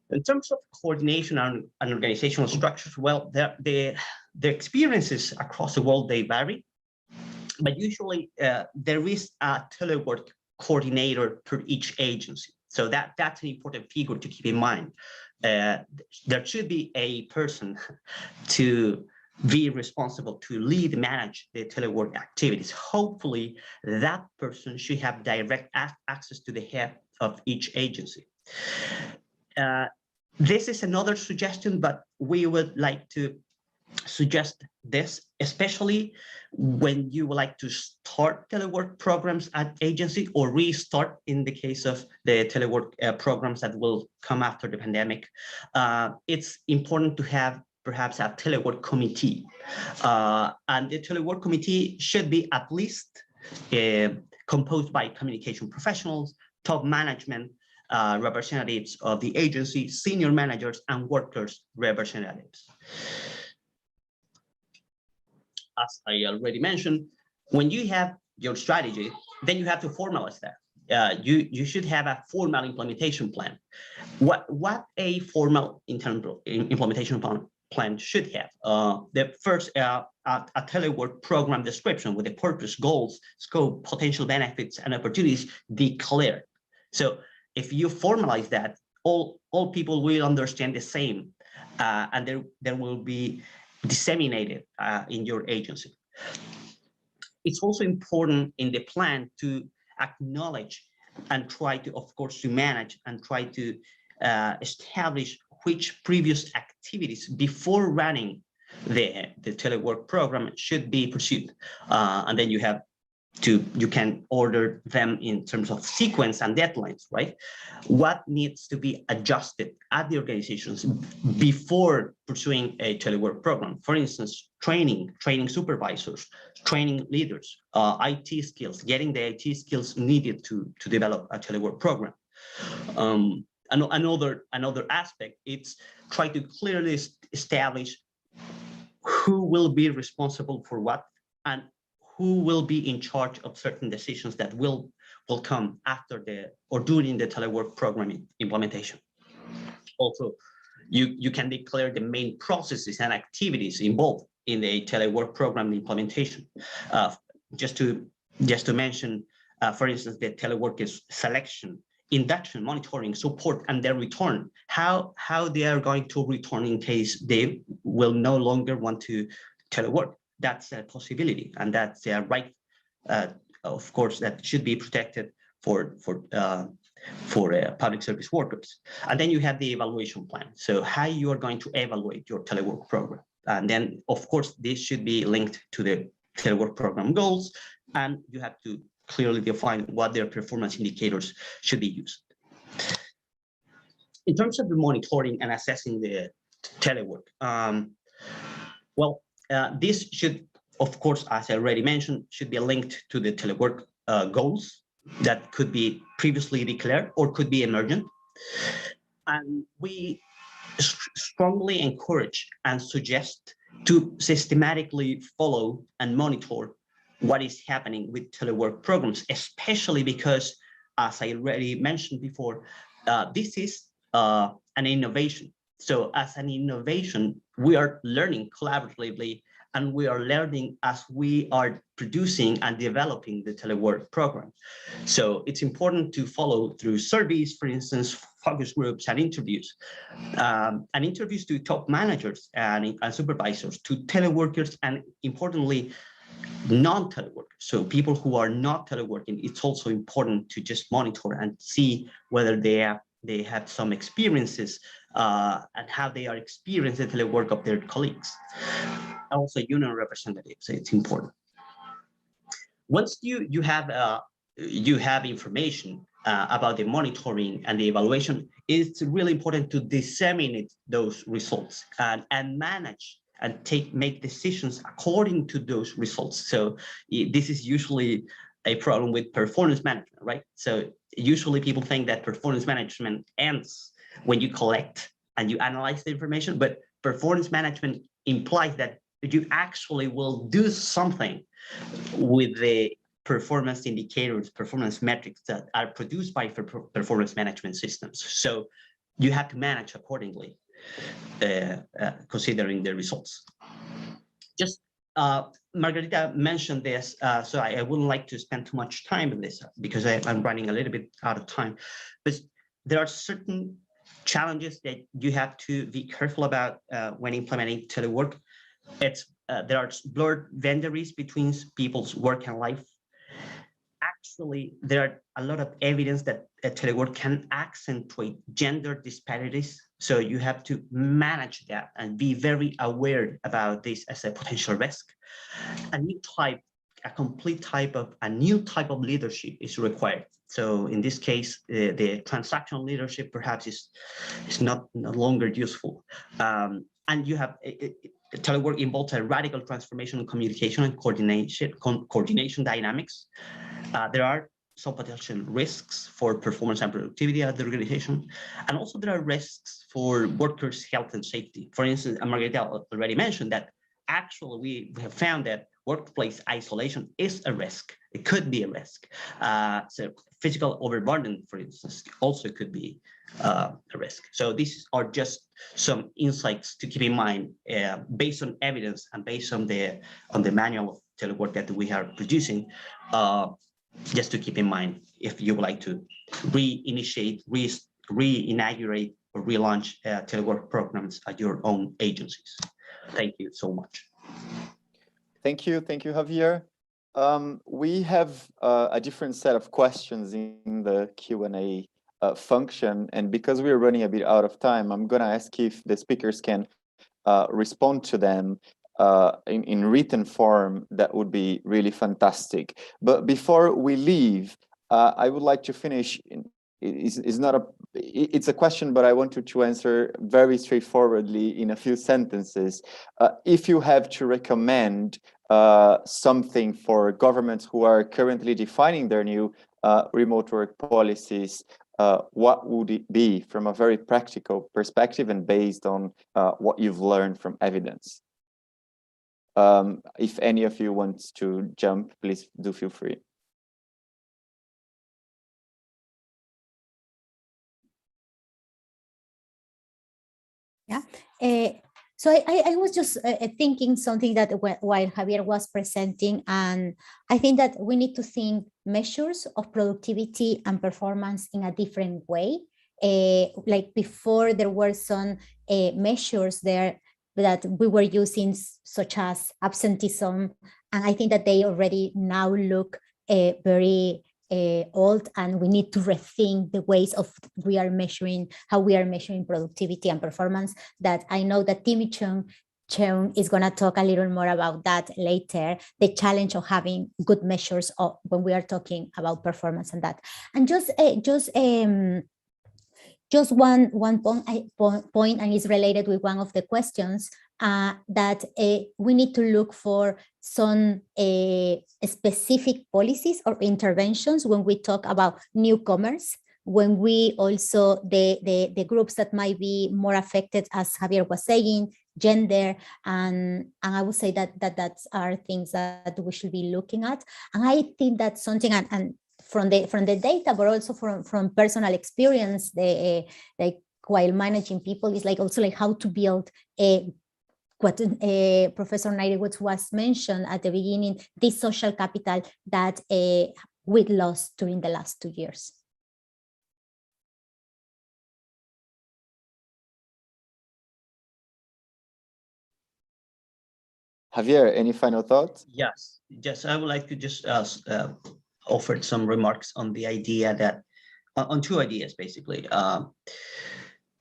In terms of coordination and organizational structures, well, the experiences across the world, they vary, but usually there is a telework coordinator per each agency. So that's an important figure to keep in mind. There should be a person to be responsible to lead, manage the telework activities. Hopefully, that person should have direct access to the head of each agency. This is another suggestion, but we would like to suggest this, especially when you would like to start telework programs at agency or restart in the case of the telework programs that will come after the pandemic. It's important to have perhaps a telework committee. And the telework committee should be at least composed by communication professionals, top management, representatives of the agency, senior managers, and workers' representatives. As I already mentioned, when you have your strategy, then you have to formalize that. You should have a formal implementation plan. What a formal implementation plan should have. The first, a telework program description with the purpose, goals, scope, potential benefits, and opportunities declared. So if you formalize that, all people will understand the same, and there will be disseminated in your agency. It's also important in the plan to acknowledge and try to, of course, to manage and try to establish which previous activities before running the telework program should be pursued. And then you can order them in terms of sequence and deadlines, right? What needs to be adjusted at the organizations before pursuing a telework program? For instance, training supervisors, training leaders, IT skills, getting the IT skills needed to develop a telework program. Another aspect, it's try to clearly establish who will be responsible for what and who will be in charge of certain decisions that will come after or during the telework program implementation. Also, you can declare the main processes and activities involved in the telework program implementation. Just to mention, for instance, the teleworkers selection, induction, monitoring, support, and their return. How they are going to return in case they will no longer want to telework. That's a possibility, and that's a right, of course, that should be protected for public service workers. And then you have the evaluation plan. So how you are going to evaluate your telework program. And then, of course, this should be linked to the telework program goals, and you have to clearly define what their performance indicators should be used. In terms of the monitoring and assessing the telework, this should, of course, as I already mentioned, should be linked to the telework goals that could be previously declared or could be emergent. And we strongly encourage and suggest to systematically follow and monitor what is happening with telework programs, especially because, as I already mentioned before, this is an innovation. So as an innovation, we are learning collaboratively, and we are learning as we are producing and developing the telework program. So it's important to follow through surveys, for instance, focus groups and interviews to top managers and supervisors, to teleworkers, and importantly, non-teleworkers. So people who are not teleworking, it's also important to just monitor and see whether they have some experiences and how they are experiencing the telework of their colleagues. Also, union representatives, it's important. Once you have information about the monitoring and the evaluation, it's really important to disseminate those results and manage and make decisions according to those results. So this is usually a problem with performance management, right? So usually people think that performance management ends when you collect and you analyze the information, but performance management implies that you actually will do something with the performance indicators, performance metrics that are produced by performance management systems. So you have to manage accordingly, considering the results. Just Margarita mentioned this, so I wouldn't like to spend too much time on this because I'm running a little bit out of time. But there are certain challenges that you have to be careful about when implementing telework. There are blurred boundaries between people's work and life. Actually, there are a lot of evidence that telework can accentuate gender disparities. So you have to manage that and be very aware about this as a potential risk. A new type of leadership is required. So in this case, the transactional leadership perhaps is no longer useful. And you have telework involves a radical transformation in communication and coordination dynamics. There are some potential risks for performance and productivity at the organization. And also there are risks for workers' health and safety. For instance, Margarita already mentioned that actually we have found that workplace isolation is a risk. It could be a risk. So physical overburden, for instance, also could be a risk. So these are just some insights to keep in mind based on evidence and based on the manual of telework that we are producing. Just to keep in mind if you would like to reinitiate, re-inaugurate, or relaunch telework programs at your own agencies. Thank you so much. Thank you, Javier. We have a different set of questions in the Q&A function, and because we're running a bit out of time, I'm going to ask if the speakers can respond to them in written form. That would be really fantastic. But before we leave, I would like to finish. It's a question, but I want you to answer very straightforwardly in a few sentences. If you have to recommend something for governments who are currently defining their new remote work policies, what would it be from a very practical perspective and based on what you've learned from evidence? If any of you wants to jump, please do feel free. Yeah. So I was just thinking something that while Javier was presenting, and I think that we need to think measures of productivity and performance in a different way. Like before, there were some measures there that we were using, such as absenteeism, and I think that they already now look very old, and we need to rethink the ways of how we are measuring productivity and performance. That I know that Timmy Chung is going to talk a little more about that later, the challenge of having good measures of when we are talking about performance and that. And just one point, and it's related with one of the questions, that we need to look for some specific policies or interventions when we talk about newcomers, when we also, the groups that might be more affected, as Javier was saying, gender, and I would say that are things that we should be looking at. And I think that's something, and from the data, but also from personal experience, like while managing people, is like also like how to build what Professor Nairewitz was mentioned at the beginning, this social capital that we lost during the last 2 years. Javier, any final thoughts? Yes, I would like to just offer some remarks on the idea that, on two ideas, basically.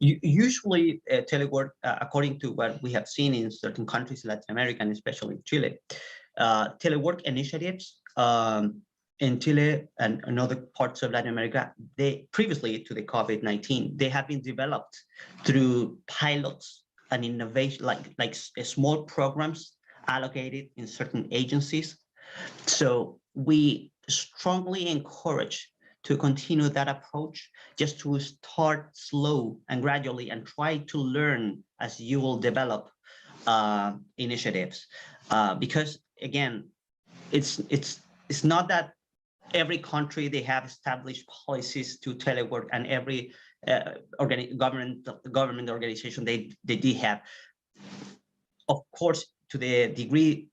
Usually telework, according to what we have seen in certain countries, Latin America, and especially Chile, telework initiatives in Chile and in other parts of Latin America, they previously to the COVID-19, they have been developed through pilots and innovation, like small programs allocated in certain agencies. So we strongly encourage to continue that approach, just to start slow and gradually and try to learn as you will develop initiatives. Because again, it's not that every country, they have established policies to telework, and every government organization, they do have. Of course, to the degree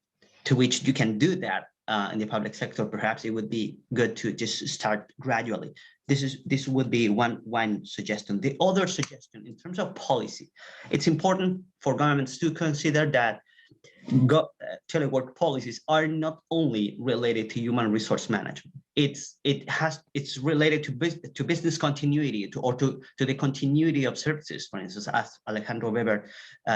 to which you can do that in the public sector, perhaps it would be good to just start gradually. This would be one suggestion. The other suggestion, in terms of policy, it's important for governments to consider that telework policies are not only related to human resource management. It's related to business continuity, or to the continuity of services, for instance, as Alejandro Weber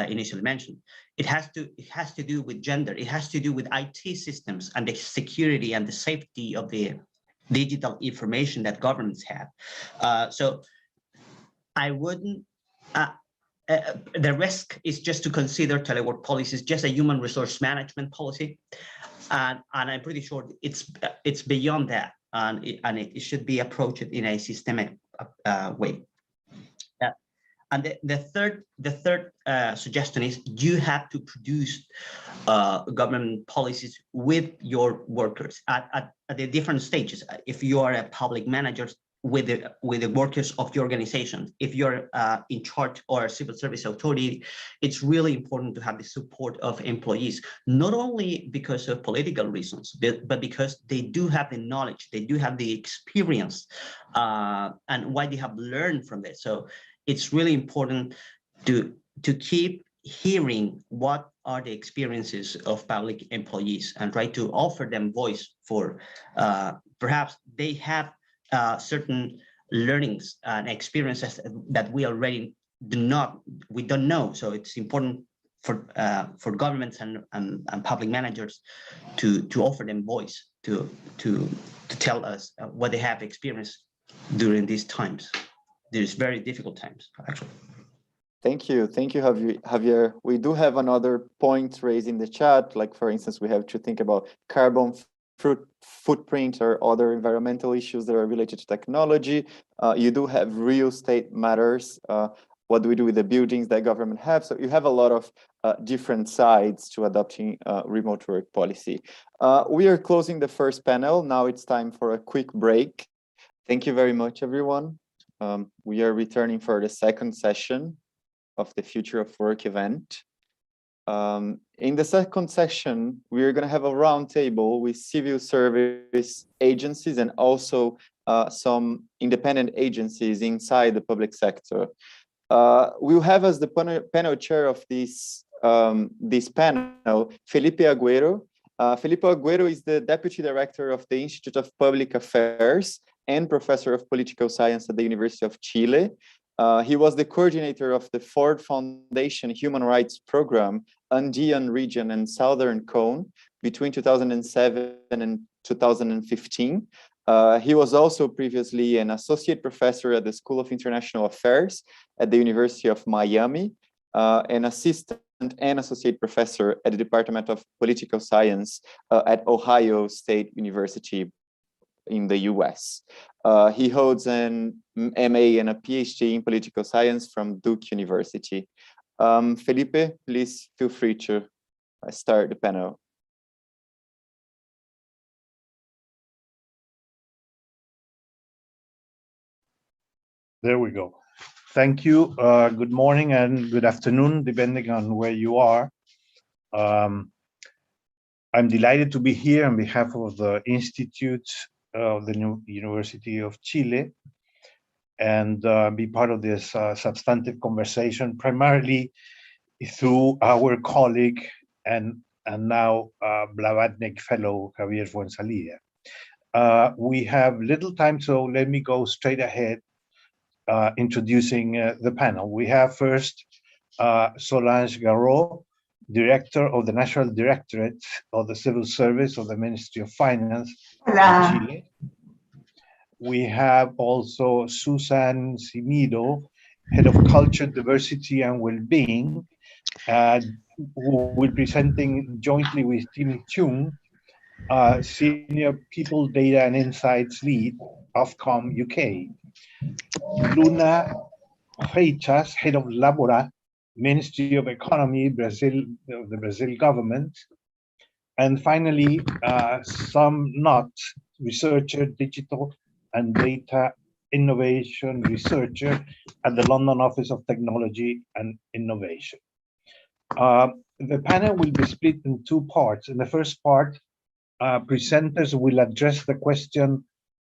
initially mentioned. It has to do with gender. It has to do with IT systems and the security and the safety of the digital information that governments have. So I wouldn't. The risk is just to consider telework policies just a human resource management policy, and I'm pretty sure it's beyond that, and it should be approached in a systemic way. And the third suggestion is you have to produce government policies with your workers at the different stages. If you are a public manager, with the workers of your organization. If you're in charge or a civil service authority, it's really important to have the support of employees, not only because of political reasons, but because they do have the knowledge, they do have the experience, and what they have learned from this. So it's really important to keep hearing what are the experiences of public employees and try to offer them voice for perhaps they have certain learnings and experiences that we already don't know. So it's important for governments and public managers to offer them voice, to tell us what they have experienced during these times. These very difficult times, actually. Thank you, Javier. We do have another point raised in the chat. Like, for instance, we have to think about carbon footprint or other environmental issues that are related to technology. You do have real estate matters. What do we do with the buildings that government have? So you have a lot of different sides to adopting remote work policy. We are closing the first panel. Now it's time for a quick break. Thank you very much, everyone. We are returning for the second session of the Future of Work event. In the second session, we're going to have a roundtable with civil service agencies and also some independent agencies inside the public sector. We'll have as the panel chair of this panel, Felipe Agüero. Felipe Agüero is the Deputy Director of the Institute of Public Affairs and Professor of Political Science at the University of Chile. He was the coordinator of the Ford Foundation Human Rights Program, Andean Region and Southern Cone between 2007 and 2015. He was also previously an associate professor at the School of International Affairs at the University of Miami, an assistant and associate professor at the Department of Political Science at Ohio State University in the US. He holds an MA and a PhD in political science from Duke University. Felipe, please feel free to start the panel. There we go. Thank you. Good morning and good afternoon, depending on where you are. I'm delighted to be here on behalf of the Institute of the University of Chile and be part of this substantive conversation, primarily through our colleague and now Blavatnik fellow Javier Fuenzalida. We have little time, so let me go straight ahead introducing the panel. We have first Solange Garraud, Director of the National Directorate of the Civil Service of the Ministry of Finance in Chile. We have also Susan Cimido, Head of Culture, Diversity and Wellbeing, who will be presenting jointly with Tim Chung, Senior People Data and Insights Lead, Ofcom UK. Luna Freitas, Head of Labora, Ministry of Economy, Brazil, the Brazil government. And finally, Sam Knott, researcher, digital and data innovation researcher at the London Office of Technology and Innovation. The panel will be split in two parts. In the first part, presenters will address the question,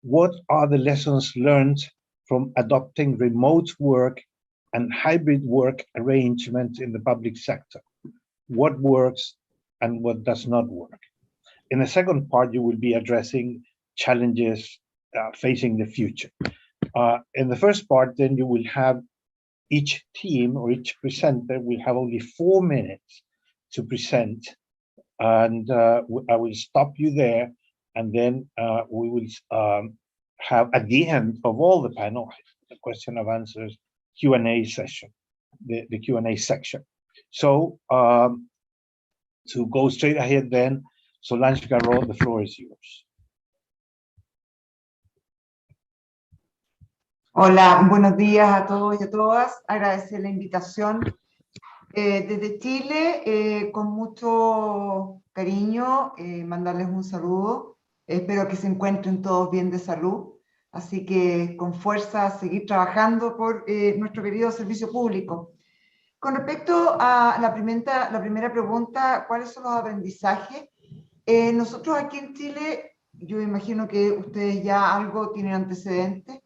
what are the lessons learned from adopting remote work and hybrid work arrangements in the public sector? What works and what does not work? In the second part, you will be addressing challenges facing the future. In the first part, then you will have each team or each presenter will have only 4 minutes to present. And I will stop you there. And then we will have at the end of all the panel, the question of answers, Q&A session, the Q&A section. So to go straight ahead then, Solange Garraud, the floor is yours. Hola, buenos días a todos y a todas. Agradecer la invitación desde Chile, con mucho cariño, mandarles un saludo. Espero que se encuentren todos bien de salud. Así que con fuerza a seguir trabajando por nuestro querido servicio público. Con respecto a la primera pregunta, ¿cuáles son los aprendizajes? Nosotros aquí en Chile, yo imagino que ustedes ya algo tienen antecedentes.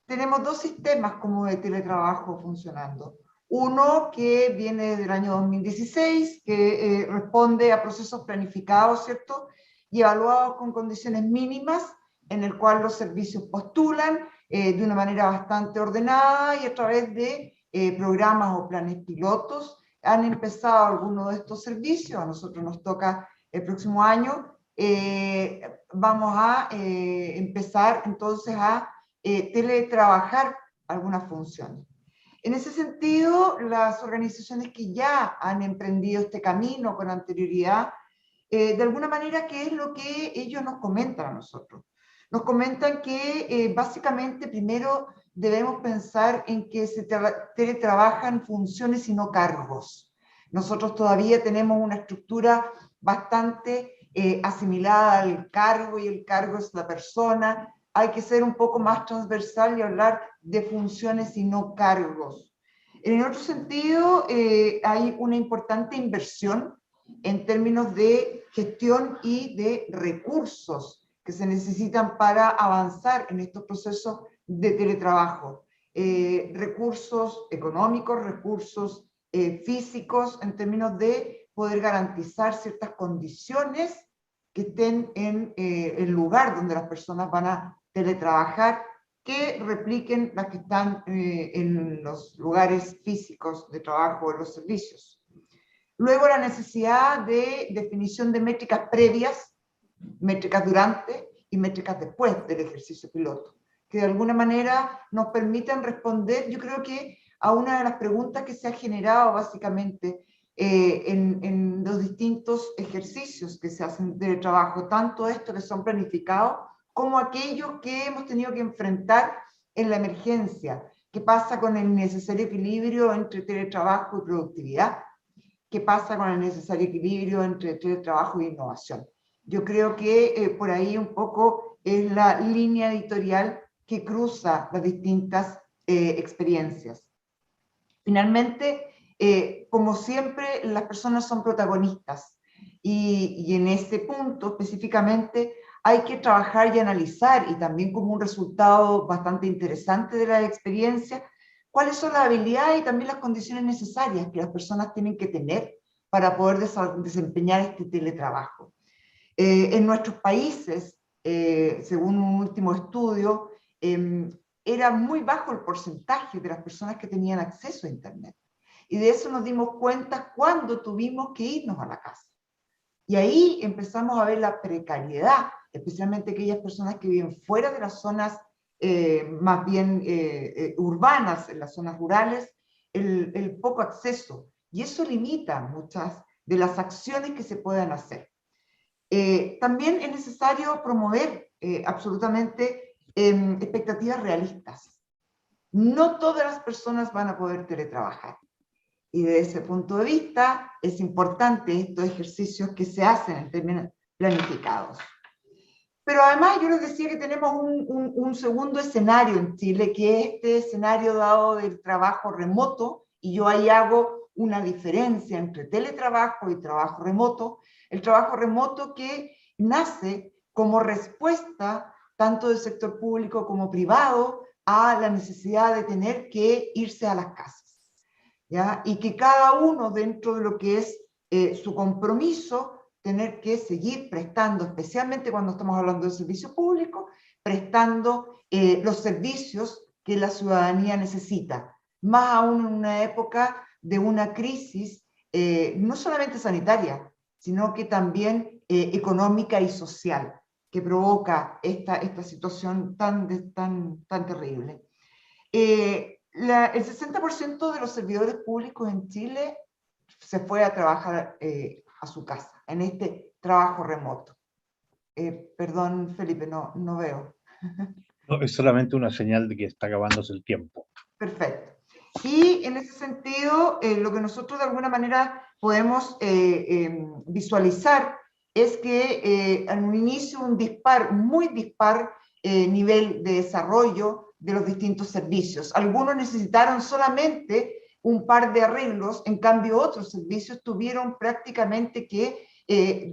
Tenemos dos sistemas como de teletrabajo funcionando. Uno que viene desde el año 2016, que responde a procesos planificados, ¿cierto? Y evaluados con condiciones mínimas, en el cual los servicios postulan de una manera bastante ordenada y a través de programas o planes pilotos han empezado algunos de estos servicios. A nosotros nos toca el próximo año. Vamos a empezar entonces a teletrabajar algunas funciones. En ese sentido, las organizaciones que ya han emprendido este camino con anterioridad, de alguna manera, ¿qué es lo que ellos nos comentan a nosotros? Nos comentan que básicamente primero debemos pensar en que se teletrabajan funciones y no cargos. Nosotros todavía tenemos una estructura bastante asimilada al cargo, y el cargo es la persona. Hay que ser un poco más transversal y hablar de funciones y no cargos. En otro sentido, hay una importante inversión en términos de gestión y de recursos que se necesitan para avanzar en estos procesos de teletrabajo. Recursos económicos, recursos físicos, en términos de poder garantizar ciertas condiciones que estén en el lugar donde las personas van a teletrabajar, que repliquen las que están en los lugares físicos de trabajo de los servicios. Luego, la necesidad de definición de métricas previas, métricas durante y métricas después del ejercicio piloto, que de alguna manera nos permitan responder, yo creo que a una de las preguntas que se ha generado básicamente en los distintos ejercicios que se hacen de trabajo, tanto estos que son planificados como aquellos que hemos tenido que enfrentar en la emergencia. ¿Qué pasa con el necesario equilibrio entre teletrabajo y productividad? ¿Qué pasa con el necesario equilibrio entre teletrabajo e innovación? Yo creo que por ahí un poco es la línea editorial que cruza las distintas experiencias. Finalmente, como siempre, las personas son protagonistas y en ese punto específicamente hay que trabajar y analizar, y también como un resultado bastante interesante de la experiencia, cuáles son las habilidades y también las condiciones necesarias que las personas tienen que tener para poder desempeñar este teletrabajo. En nuestros países, según un último estudio, era muy bajo el porcentaje de las personas que tenían acceso a Internet. Y de eso nos dimos cuenta cuando tuvimos que irnos a la casa. Y ahí empezamos a ver la precariedad, especialmente aquellas personas que viven fuera de las zonas más bien urbanas, en las zonas rurales, el poco acceso. Y eso limita muchas de las acciones que se puedan hacer. También es necesario promover absolutamente expectativas realistas. No todas las personas van a poder teletrabajar. Y desde ese punto de vista es importante estos ejercicios que se hacen en términos planificados. Pero además yo les decía que tenemos un segundo escenario en Chile, que es este escenario dado del trabajo remoto, y yo ahí hago una diferencia entre teletrabajo y trabajo remoto. El trabajo remoto que nace como respuesta tanto del sector público como privado a la necesidad de tener que irse a las casas, ¿ya? Y que cada uno dentro de lo que es su compromiso, tener que seguir prestando, especialmente cuando estamos hablando de servicio público, prestando los servicios que la ciudadanía necesita, más aún en una época de una crisis no solamente sanitaria, sino que también económica y social, que provoca esta situación tan terrible. El 60% de los servidores públicos en Chile se fue a trabajar a su casa, en este trabajo remoto. Perdón, Felipe, no veo. No, es solamente una señal de que está acabándose el tiempo. Perfecto. Y en ese sentido, lo que nosotros de alguna manera podemos visualizar es que en un inicio muy dispar nivel de desarrollo de los distintos servicios. Algunos necesitaron solamente un par de arreglos, en cambio otros servicios tuvieron prácticamente que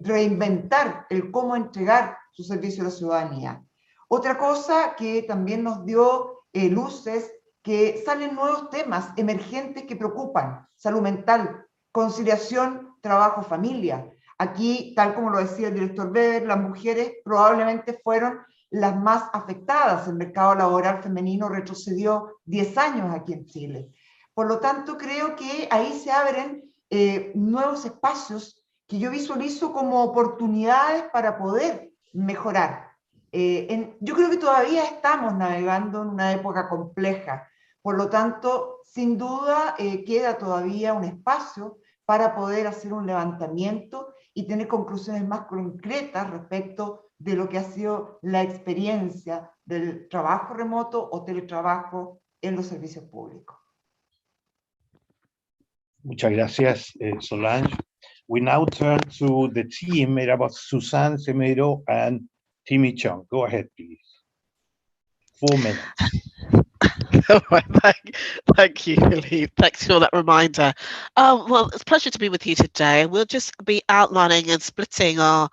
reinventar el cómo entregar su servicio a la ciudadanía. Otra cosa que también nos dio luces, que salen nuevos temas emergentes que preocupan: salud mental, conciliación, trabajo, familia. Aquí, tal como lo decía el director Weber, las mujeres probablemente fueron las más afectadas. El mercado laboral femenino retrocedió 10 años aquí en Chile. Por lo tanto, creo que ahí se abren nuevos espacios que yo visualizo como oportunidades para poder mejorar. Yo creo que todavía estamos navegando en una época compleja, por lo tanto, sin duda, queda todavía un espacio para poder hacer un levantamiento y tener conclusiones más concretas respecto de lo que ha sido la experiencia del trabajo remoto o teletrabajo en los servicios públicos. Muchas gracias, Solange. We now turn to the team made up of Susan Semero and Timmy Chung. Go ahead, please. 4 minutes. Thank you, Philippe. Thanks for that reminder. Well, it's a pleasure to be with you today. We'll just be outlining and splitting our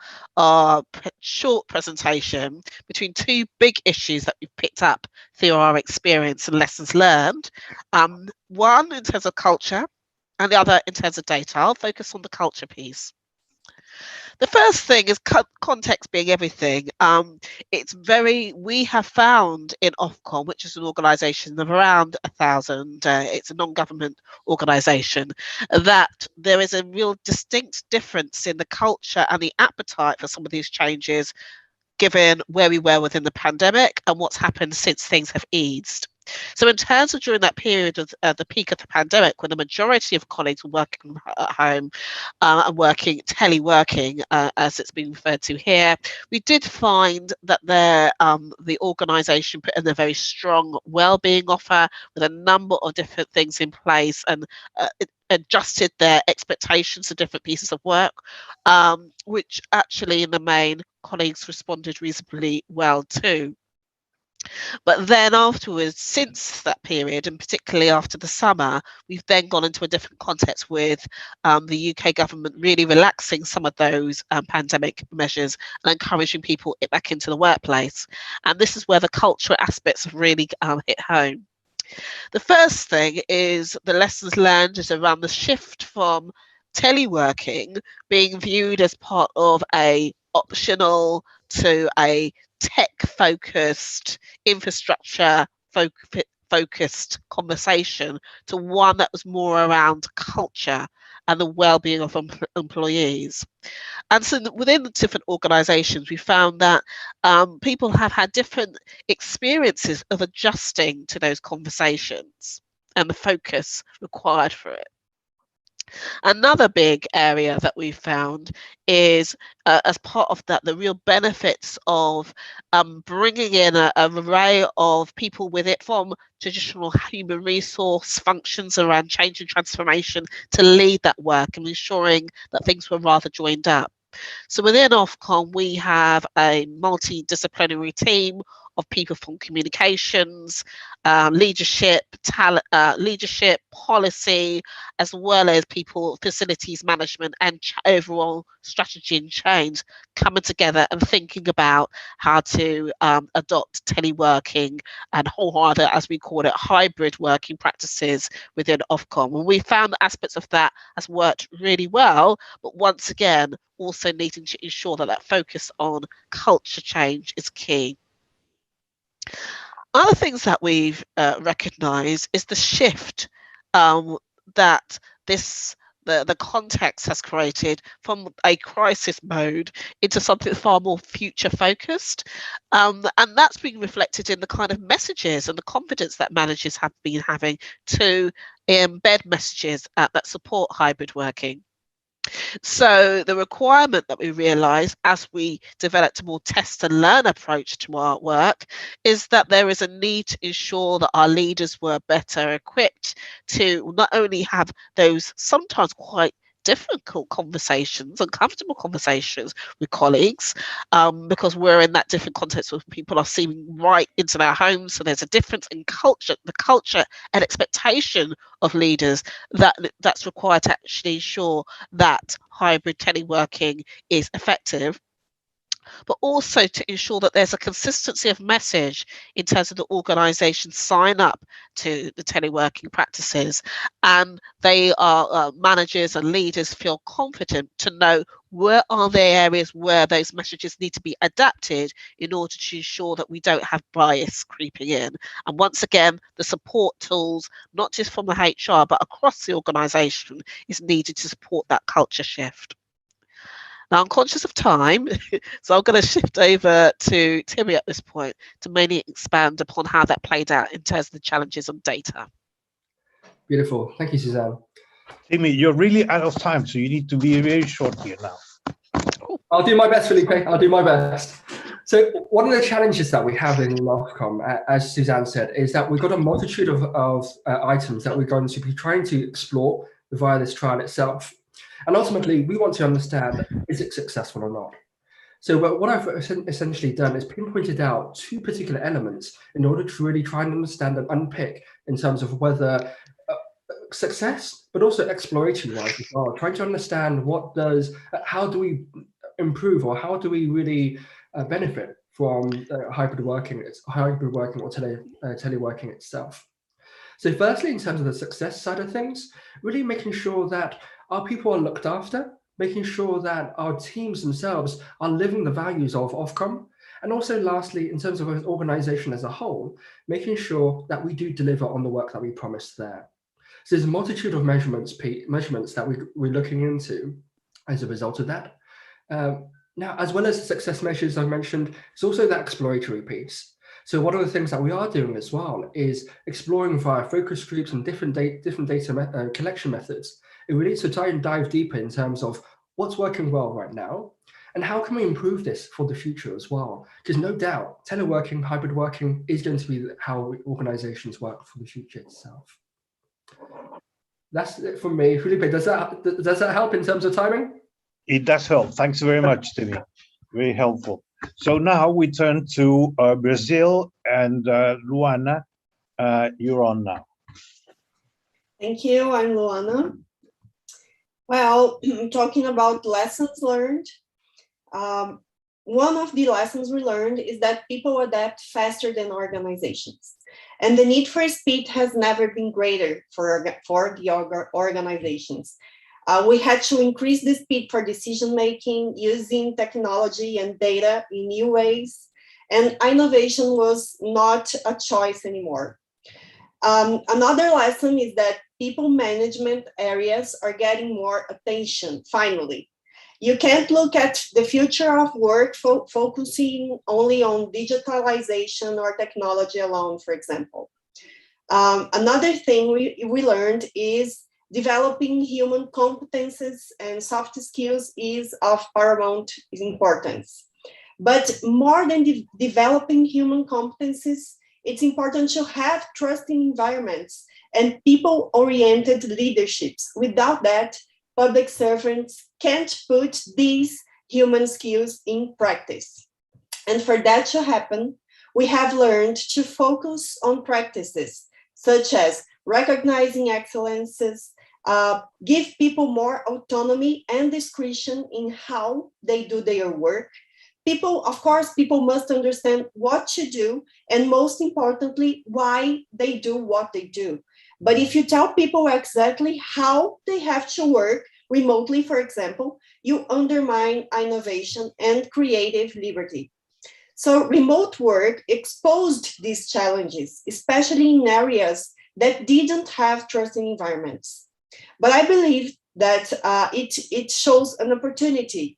short presentation between two big issues that we've picked up through our experience and lessons learned. One in terms of culture and the other in terms of data. I'll focus on the culture piece. The first thing is context being everything. We have found in Ofcom, which is an organisation of around 1,000, it's a non-government organisation, that there is a real distinct difference in the culture and the appetite for some of these changes, given where we were within the pandemic and what's happened since things have eased. So in terms of during that period of the peak of the pandemic, when the majority of colleagues were working at home and teleworking, as it's been referred to here, we did find that the organisation put in a very strong wellbeing offer with a number of different things in place, and it adjusted their expectations to different pieces of work, which actually in the main colleagues responded reasonably well to. But then afterwards, since that period, and particularly after the summer, we've then gone into a different context with the UK government really relaxing some of those pandemic measures and encouraging people back into the workplace. And this is where the cultural aspects have really hit home. The first thing is the lessons learned is around the shift from teleworking being viewed as part of a optional to a tech-focused, infrastructure-focused conversation to one that was more around culture and the well-being of employees. And so within the different organisations, we found that people have had different experiences of adjusting to those conversations and the focus required for it. Another big area that we found is, as part of that, the real benefits of bringing in an array of people with it from traditional human resource functions around change and transformation to lead that work and ensuring that things were rather joined up. So within Ofcom, we have a multidisciplinary team of people from communications, leadership, talent, leadership, policy, as well as people, facilities management, and overall strategy and change, coming together and thinking about how to adopt teleworking and other, as we call it, hybrid working practices within Ofcom. And we found that aspects of that has worked really well, but once again, also needing to ensure that that focus on culture change is key. Other things that we've recognised is the shift that the context has created from a crisis mode into something far more future focused, and that's being reflected in the kind of messages and the confidence that managers have been having to embed messages that support hybrid working. So the requirement that we realised as we developed a more test and learn approach to our work is that there is a need to ensure that our leaders were better equipped to not only have those sometimes quite difficult conversations, uncomfortable conversations with colleagues, because we're in that different context where people are seeing right into their homes. So there's a difference in culture, the culture and expectation of leaders that's required to actually ensure that hybrid teleworking is effective, but also to ensure that there's a consistency of message in terms of the organisation sign up to the teleworking practices, and they are managers and leaders feel confident to know where are the areas where those messages need to be adapted in order to ensure that we don't have bias creeping in. And once again, the support tools, not just from the HR, but across the organisation, is needed to support that culture shift. Now, I'm conscious of time, so I'm going to shift over to Timmy at this point to mainly expand upon how that played out in terms of the challenges on data. Beautiful. Thank you, Suzanne. Timmy, you're really out of time, so you need to be very short here now. I'll do my best, Felipe. I'll do my best. So one of the challenges that we have in Ofcom, as Suzanne said, is that we've got a multitude of items that we're going to be trying to explore via this trial itself. And ultimately, we want to understand, is it successful or not? So what I've essentially done is pinpointed out two particular elements in order to really try and understand and unpick in terms of whether success, but also exploratory wise as well, trying to understand how do we improve, or how do we really benefit from hybrid working or teleworking itself. So firstly, in terms of the success side of things, really making sure that our people are looked after, making sure that our teams themselves are living the values of Ofcom, and also lastly, in terms of an organization as a whole, making sure that we do deliver on the work that we promised there. So there's a multitude of measurements that we're looking into as a result of that. Now, as well as the success measures I mentioned, it's also that exploratory piece. So one of the things that we are doing as well is exploring via focus groups and different data collection methods. It really is to try and dive deeper in terms of what's working well right now, and how can we improve this for the future as well? Because no doubt, teleworking, hybrid working is going to be how organizations work for the future itself. That's it from me. Felipe, does that help in terms of timing? It does help. Thanks very much, Timmy. Very helpful. So now we turn to Brazil, and Luana, you're on now. Thank you. I'm Luana. Well, talking about lessons learned, one of the lessons we learned is that people adapt faster than organizations. And the need for speed has never been greater for the organizations. We had to increase the speed for decision-making using technology and data in new ways, and innovation was not a choice anymore. Another lesson is that people management areas are getting more attention, finally. You can't look at the future of work focusing only on digitalization or technology alone, for example. Another thing we learned is developing human competences and soft skills is of paramount importance. But more than developing human competencies, it's important to have trusting environments and people-oriented leaderships. Without that, public servants can't put these human skills in practice. And for that to happen, we have learned to focus on practices such as recognizing excellences, give people more autonomy and discretion in how they do their work. People, of course, people must understand what to do, and most importantly, why they do what they do. But if you tell people exactly how they have to work remotely, for example, you undermine innovation and creative liberty. So remote work exposed these challenges, especially in areas that didn't have trusting environments. But I believe that it shows an opportunity,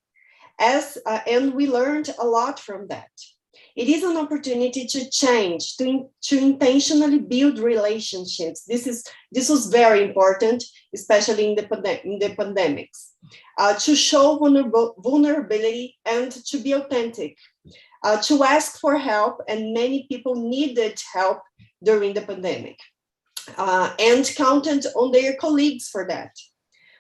and we learned a lot from that. It is an opportunity to change, to intentionally build relationships. This was very important, especially in the pandemics, to show vulnerability and to be authentic, to ask for help, and many people needed help during the pandemic, and counted on their colleagues for that.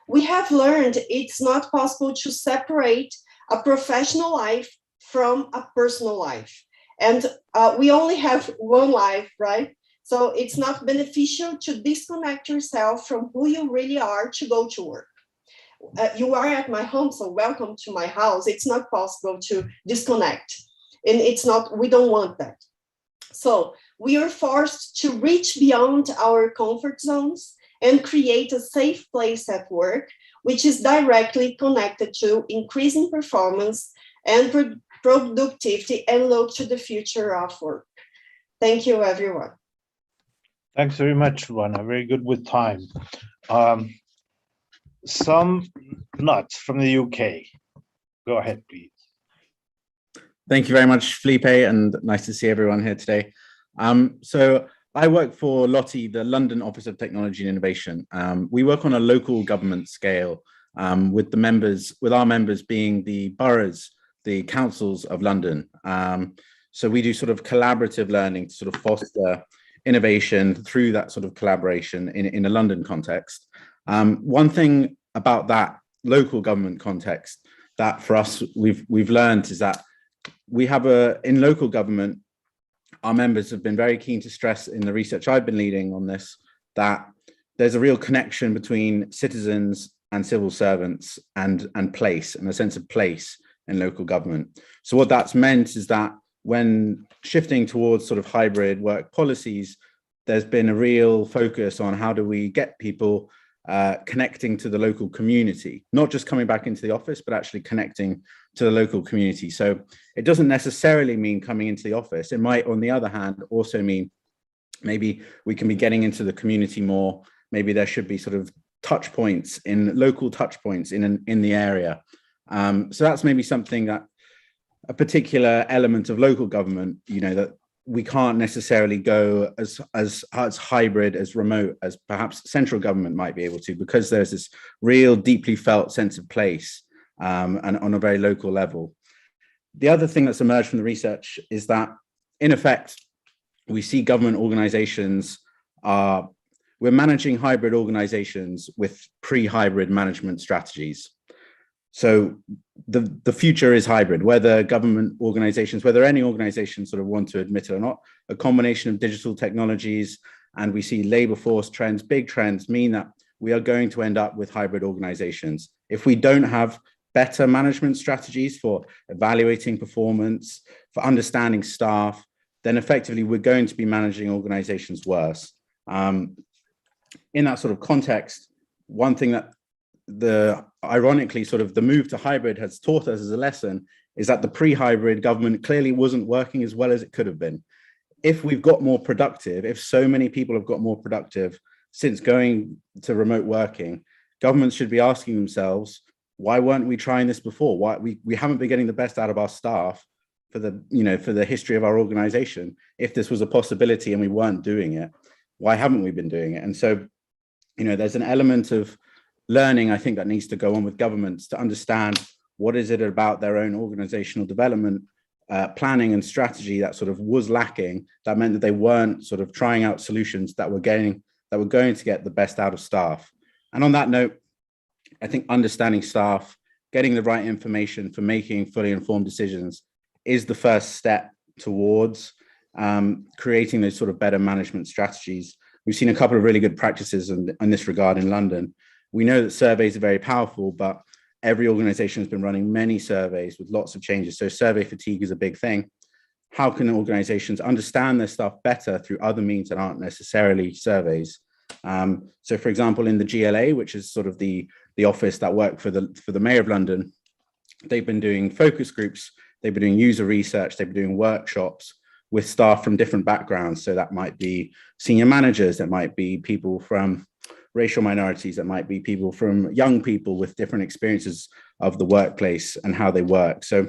We have learned it's not possible to separate a professional life from a personal life. And we only have one life, right? So it's not beneficial to disconnect yourself from who you really are to go to work. You are at my home, so welcome to my house. It's not possible to disconnect. And we don't want that. So we are forced to reach beyond our comfort zones and create a safe place at work, which is directly connected to increasing performance and productivity, and look to the future of work. Thank you, everyone. Thanks very much, Luana. Very good with time. Some nuts from the UK. Go ahead, please. Thank you very much, Felipe, and nice to see everyone here today. So I work for LOTI, the London Office of Technology and Innovation. We work on a local government scale with our members being the boroughs, the councils of London. So we do sort of collaborative learning to sort of foster innovation through that sort of collaboration in a London context. One thing about that local government context that for us we've learned is that we have in local government, our members have been very keen to stress in the research I've been leading on this, that there's a real connection between citizens and civil servants and place, and a sense of place in local government. So what that's meant is that when shifting towards sort of hybrid work policies, there's been a real focus on how do we get people connecting to the local community, not just coming back into the office, but actually connecting to the local community. So it doesn't necessarily mean coming into the office. It might, on the other hand, also mean maybe we can be getting into the community more. Maybe there should be sort of touch points, local touch points in the area. So that's maybe something that a particular element of local government, that we can't necessarily go as hybrid, as remote as perhaps central government might be able to, because there's this real deeply felt sense of place and on a very local level. The other thing that's emerged from the research is that, in effect, we see government organizations we're managing hybrid organizations with pre-hybrid management strategies. So the future is hybrid, whether government organizations, whether any organizations sort of want to admit it or not. A combination of digital technologies, and we see labor force trends, big trends, mean that we are going to end up with hybrid organizations. If we don't have better management strategies for evaluating performance, for understanding staff, then effectively we're going to be managing organizations worse. In that sort of context, one thing that ironically sort of the move to hybrid has taught us as a lesson is that the pre-hybrid government clearly wasn't working as well as it could have been. If we've got more productive, if so many people have got more productive since going to remote working, governments should be asking themselves, why weren't we trying this before? Why we haven't been getting the best out of our staff for the history of our organization. If this was a possibility and we weren't doing it, why haven't we been doing it? And so, there's an element of learning, I think, that needs to go on with governments to understand what is it about their own organizational development, planning and strategy that sort of was lacking, that meant that they weren't sort of trying out solutions that were going to get the best out of staff. And on that note, I think understanding staff getting the right information for making fully informed decisions is the first step towards creating those sort of better management strategies. We've seen a couple of really good practices in this regard in London. We know that surveys are very powerful, but every organization has been running many surveys with lots of changes. So survey fatigue is a big thing. How can organizations understand their stuff better through other means that aren't necessarily surveys? So for example, in the GLA, which is sort of the office that worked for the Mayor of London, they've been doing focus groups, they've been doing user research, they've been doing workshops with staff from different backgrounds. So that might be senior managers, that might be people from racial minorities, that might be people from young people with different experiences of the workplace and how they work. So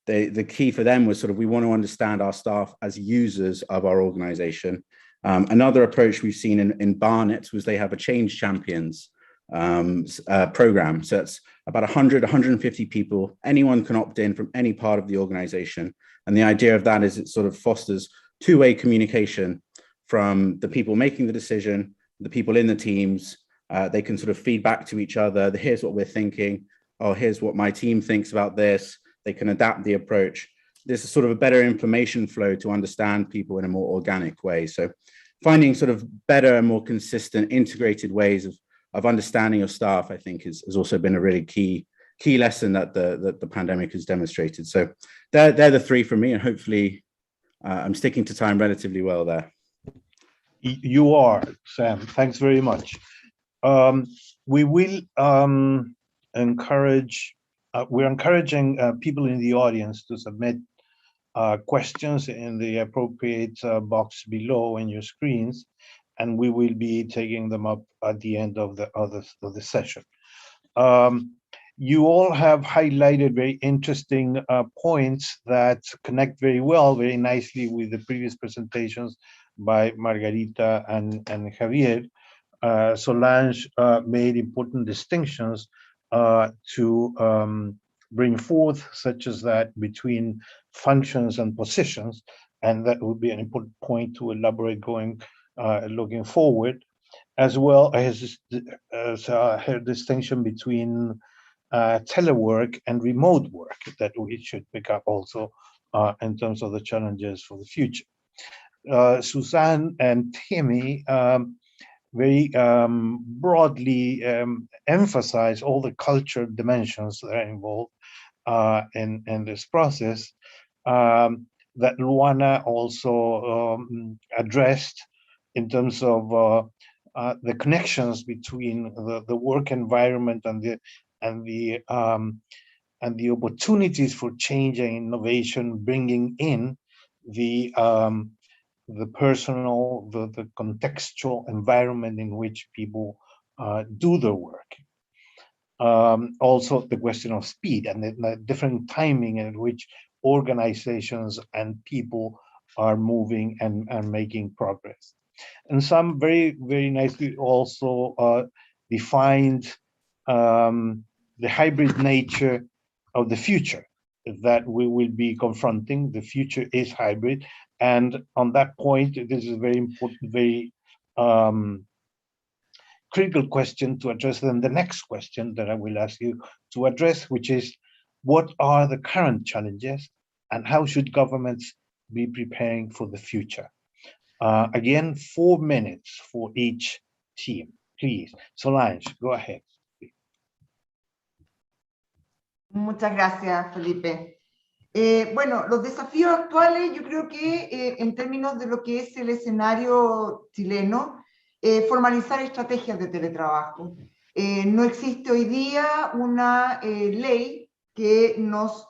the key for them was sort of, we want to understand our staff as users of our organization. Another approach we've seen in Barnet was they have a Change Champions program. So it's about 150 people. Anyone can opt in from any part of the organization. And the idea of that is it sort of fosters two-way communication from the people making the decision, the people in the teams. They can sort of feed back to each other. Here's what we're thinking. Oh, here's what my team thinks about this. They can adapt the approach. This is sort of a better information flow to understand people in a more organic way. So finding sort of better and more consistent integrated ways of understanding your staff, I think has also been a really key lesson that the pandemic has demonstrated. So they're the three for me, and hopefully I'm sticking to time relatively well there. You are, Sam. Thanks very much. We will encourage, we're encouraging people in the audience to submit questions in the appropriate box below in your screens, and we will be taking them up at the end of the session. You all have highlighted very interesting points that connect very nicely with the previous presentations by Margarita and Javier. Solange made important distinctions to bring forth, such as that between functions and positions, and that would be an important point to elaborate looking forward, as well as her distinction between telework and remote work that we should pick up also in terms of the challenges for the future. Suzanne and Timmy very broadly emphasize all the cultural dimensions that are involved in this process, that Luana also addressed in terms of the connections between the work environment and the opportunities for change and innovation, bringing in the personal, the contextual environment in which people do their work. Also, the question of speed and the different timing in which organizations and people are moving and making progress. And some very nicely also defined the hybrid nature of the future that we will be confronting. The future is hybrid. And on that point, this is a very important, very critical question to address. Then the next question that I will ask you to address, which is, what are the current challenges and how should governments be preparing for the future? Again, 4 minutes for each team, please. Solange, go ahead. Muchas gracias, Felipe. Bueno, los desafíos actuales, yo creo que en términos de lo que es el escenario chileno, formalizar estrategias de teletrabajo. No existe hoy día una ley que nos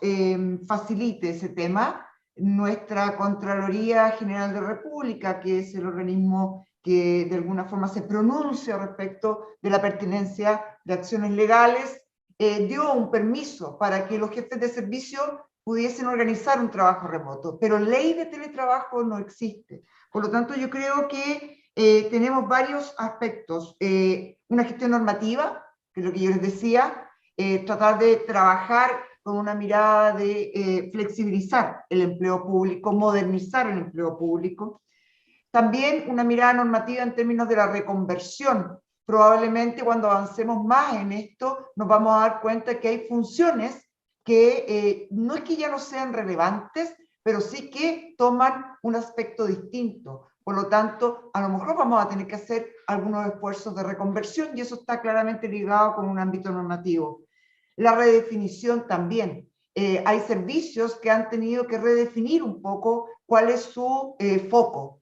facilite ese tema. Nuestra Contraloría General de la República, que es el organismo que de alguna forma se pronuncia respecto de la pertinencia de acciones legales, dio un permiso para que los jefes de servicio pudiesen organizar un trabajo remoto, pero ley de teletrabajo no existe. Por lo tanto, yo creo que tenemos varios aspectos. Una gestión normativa, que es lo que yo les decía, tratar de trabajar con una mirada de flexibilizar el empleo público, modernizar el empleo público. También una mirada normativa en términos de la reconversión, Probablemente cuando avancemos más en esto nos vamos a dar cuenta que hay funciones que no es que ya no sean relevantes, pero sí que toman un aspecto distinto. Por lo tanto, a lo mejor vamos a tener que hacer algunos esfuerzos de reconversión y eso está claramente ligado con un ámbito normativo. La redefinición también. Hay servicios que han tenido que redefinir un poco cuál es su foco.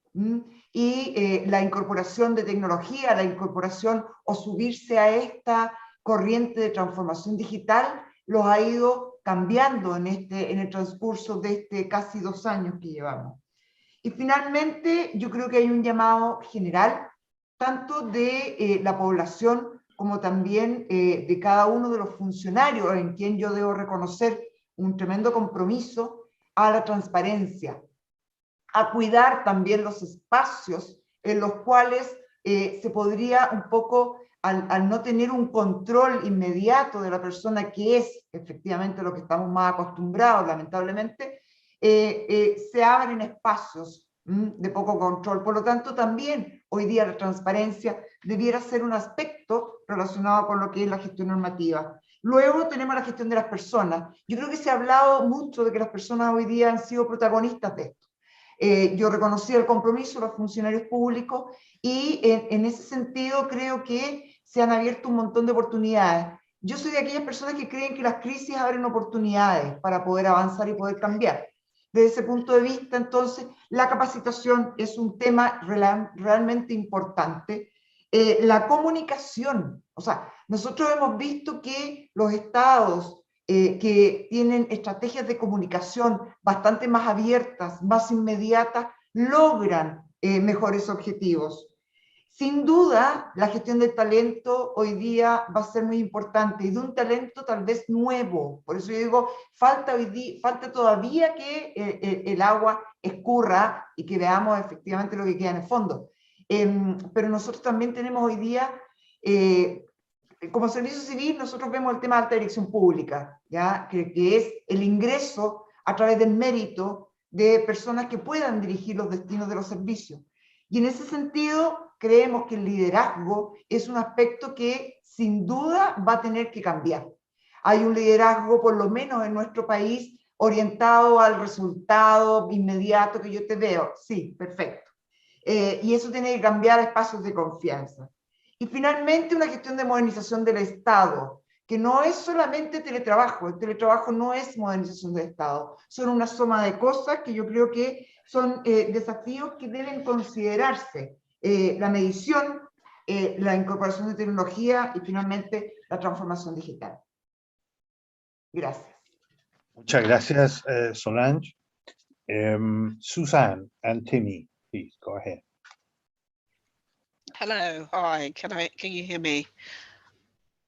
Y la incorporación de tecnología, la incorporación o subirse a esta corriente de transformación digital los ha ido cambiando en el transcurso de casi 2 años que llevamos. Y finalmente, yo creo que hay un llamado general, tanto de la población como también de cada uno de los funcionarios, en quien yo debo reconocer un tremendo compromiso a la transparencia, a cuidar también los espacios en los cuales se podría un poco, al no tener un control inmediato de la persona, que es efectivamente lo que estamos más acostumbrados, lamentablemente, se abren espacios de poco control. Por lo tanto, también hoy día la transparencia debiera ser un aspecto relacionado con lo que es la gestión normativa. Luego tenemos la gestión de las personas. Yo creo que se ha hablado mucho de que las personas hoy día han sido protagonistas de esto. Yo reconocí el compromiso de los funcionarios públicos y en ese sentido creo que se han abierto un montón de oportunidades. Yo soy de aquellas personas que creen que las crisis abren oportunidades para poder avanzar y poder cambiar. Desde ese punto de vista, entonces, la capacitación es un tema realmente importante. La comunicación, o sea, nosotros hemos visto que los estados que tienen estrategias de comunicación bastante más abiertas, más inmediatas, logran mejores objetivos. Sin duda, la gestión del talento hoy día va a ser muy importante y de un talento tal vez nuevo. Por eso yo digo, falta todavía que el agua escurra y que veamos efectivamente lo que queda en el fondo. Pero nosotros también tenemos hoy día, como servicio civil, nosotros vemos el tema de alta dirección pública, ¿ya? Que es el ingreso a través del mérito de personas que puedan dirigir los destinos de los servicios. Y en ese sentido, creemos que el liderazgo es un aspecto que sin duda va a tener que cambiar. Hay un liderazgo, por lo menos en nuestro país, orientado al resultado inmediato que yo te veo. Sí, perfecto. Y eso tiene que cambiar a espacios de confianza. Y finalmente, una gestión de modernización del Estado, que no es solamente teletrabajo. El teletrabajo no es modernización del Estado. Son una suma de cosas que yo creo que son desafíos que deben considerarse. La medición, la incorporación de tecnología y finalmente la transformación digital. Gracias. Muchas gracias, Solange. Suzanne and Timmy, please go ahead. Hello, hi, can you hear me?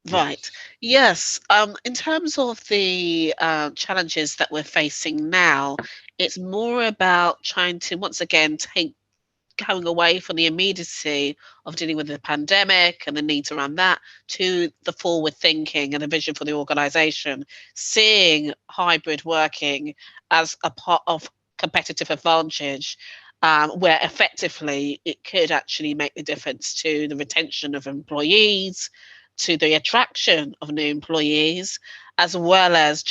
Yes. Right. Yes. In terms of the challenges that we're facing now, it's more about trying to once again going away from the immediacy of dealing with the pandemic and the needs around that to the forward thinking and a vision for the organization, seeing hybrid working as a part of competitive advantage, where effectively it could actually make the difference to the retention of employees, to the attraction of new employees, as well as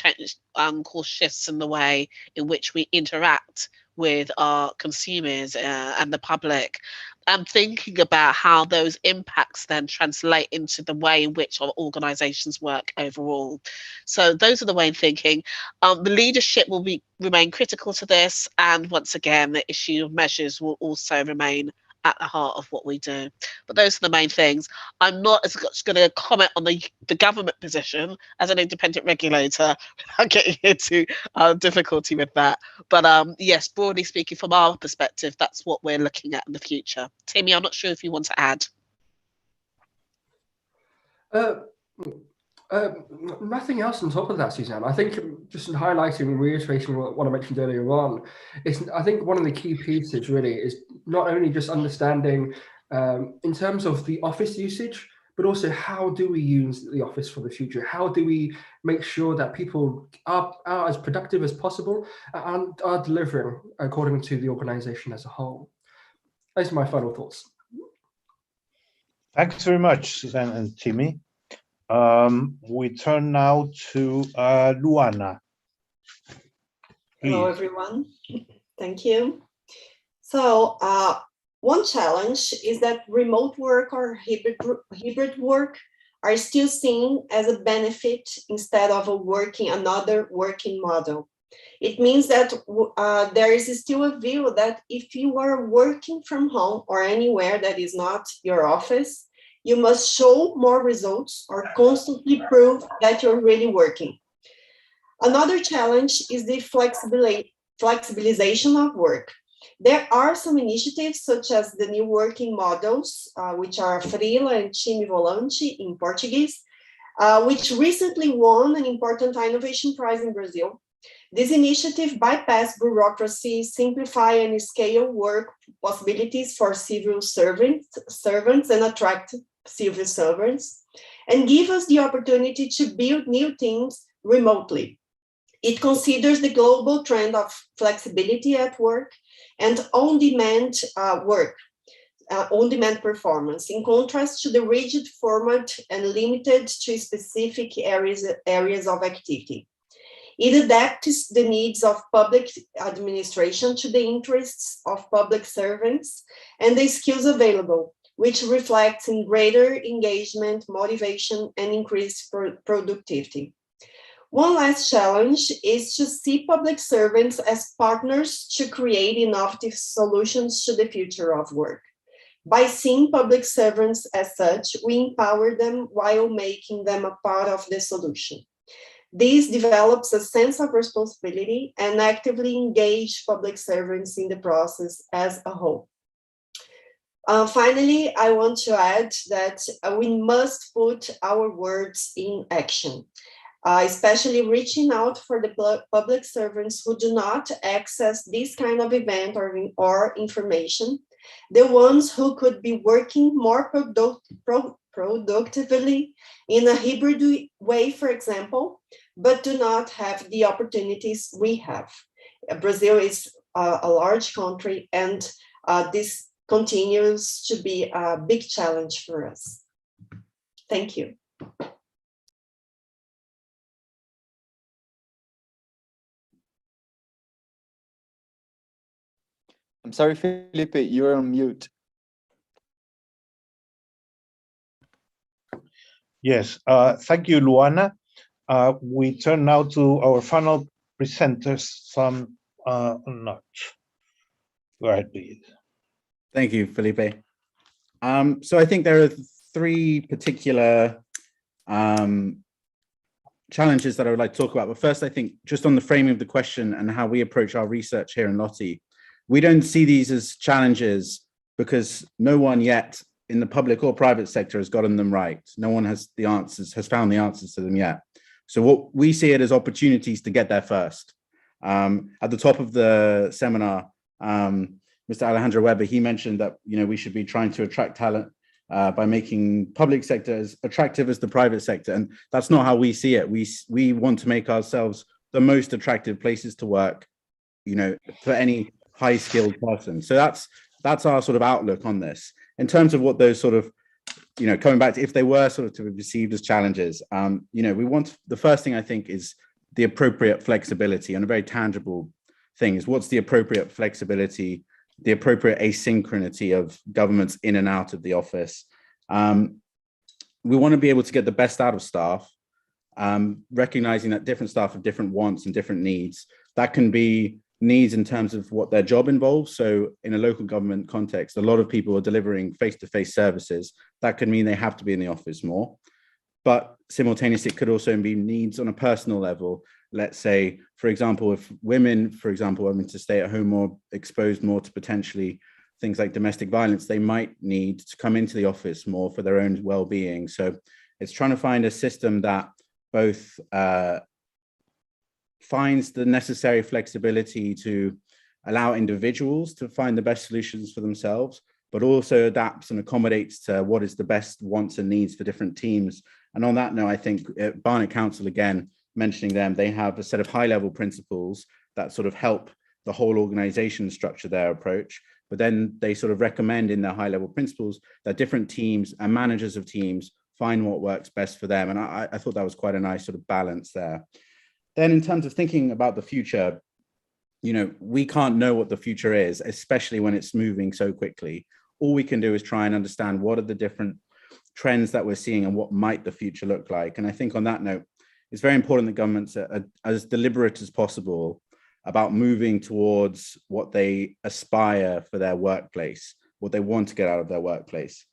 cause shifts in the way in which we interact with our consumers and the public. I'm thinking about how those impacts then translate into the way in which our organizations work overall. So those are the way I'm thinking. The leadership will remain critical to this. And once again, the issue of measures will also remain at the heart of what we do. But those are the main things. I'm not as much going to comment on the government position as an independent regulator without getting into difficulty with that. But yes, broadly speaking, from our perspective, that's what we're looking at in the future. Timmy, I'm not sure if you want to add. Nothing else on top of that, Suzanne. I think just highlighting and reiterating what I mentioned earlier on, I think one of the key pieces really is not only just understanding in terms of the office usage, but also how do we use the office for the future? How do we make sure that people are as productive as possible and are delivering according to the organization as a whole? Those are my final thoughts. Thanks very much, Suzanne and Timmy. We turn now to Luana. Hello, Please. everyone. Thank you. So one challenge is that remote work or hybrid work are still seen as a benefit instead of another working model. It means that there is still a view that if you are working from home or anywhere that is not your office, you must show more results or constantly prove that you're really working. Another challenge is the flexibilization of work. There are some initiatives such as the new working models, which are Freela and Time Volante in Portuguese, which recently won an important innovation prize in Brazil. This initiative bypass bureaucracy, simplify and scale work possibilities for civil servants and attract civil servants, and give us the opportunity to build new teams remotely. It considers the global trend of flexibility at work and on-demand work, on-demand performance, in contrast to the rigid format and limited to specific areas of activity. It adapts the needs of public administration to the interests of public servants and the skills available, which reflects in greater engagement, motivation, and increased productivity. One last challenge is to see public servants as partners to create innovative solutions to the future of work. By seeing public servants as such, we empower them while making them a part of the solution. This develops a sense of responsibility and actively engage public servants in the process as a whole. Finally, I want to add that we must put our words in action. Especially reaching out for the public servants who do not access this kind of event or information, the ones who could be working more productively in a hybrid way, for example, but do not have the opportunities we have. Brazil is a large country, and this continues to be a big challenge for us. Thank you. I'm sorry, Felipe, you're on mute. Yes, thank you, Luana. We turn now to our final presenters, some not. Go ahead, please. Thank you, Felipe. So I think there are three particular challenges that I would like to talk about. But first, I think just on the framing of the question and how we approach our research here in Lottie, we don't see these as challenges because no one yet in the public or private sector has gotten them right. No one has found the answers to them yet. So what we see it as opportunities to get there first. At the top of the seminar, Mr. Alejandro Weber, he mentioned that we should be trying to attract talent by making public sector as attractive as the private sector, and that's not how we see it. We want to make ourselves the most attractive places to work, for any high-skilled person. So that's our sort of outlook on this. In terms of what those sort of, coming back to if they were sort of to be perceived as challenges, we want, the first thing I think is the appropriate flexibility, and a very tangible thing is what's the appropriate flexibility, the appropriate asynchronity of governments in and out of the office. We want to be able to get the best out of staff, recognizing that different staff have different wants and different needs. That can be needs in terms of what their job involves. So in a local government context, a lot of people are delivering face-to-face services. That could mean they have to be in the office more. But simultaneously, it could also be needs on a personal level. Let's say, for example, if women, for example, are to stay at home or exposed more to potentially things like domestic violence, they might need to come into the office more for their own well-being. So it's trying to find a system that both finds the necessary flexibility to allow individuals to find the best solutions for themselves, but also adapts and accommodates to what is the best wants and needs for different teams. And on that note, I think Barnet Council, again, mentioning them, they have a set of high-level principles that sort of help the whole organization structure their approach, but then they sort of recommend in their high-level principles that different teams and managers of teams find what works best for them. And I thought that was quite a nice sort of balance there. Then in terms of thinking about the future, you know, we can't know what the future is, especially when it's moving so quickly. All we can do is try and understand what are the different trends that we're seeing and what might the future look like. And I think on that note, it's very important that governments are as deliberate as possible about moving towards what they aspire for their workplace, what they want to get out of their workplace.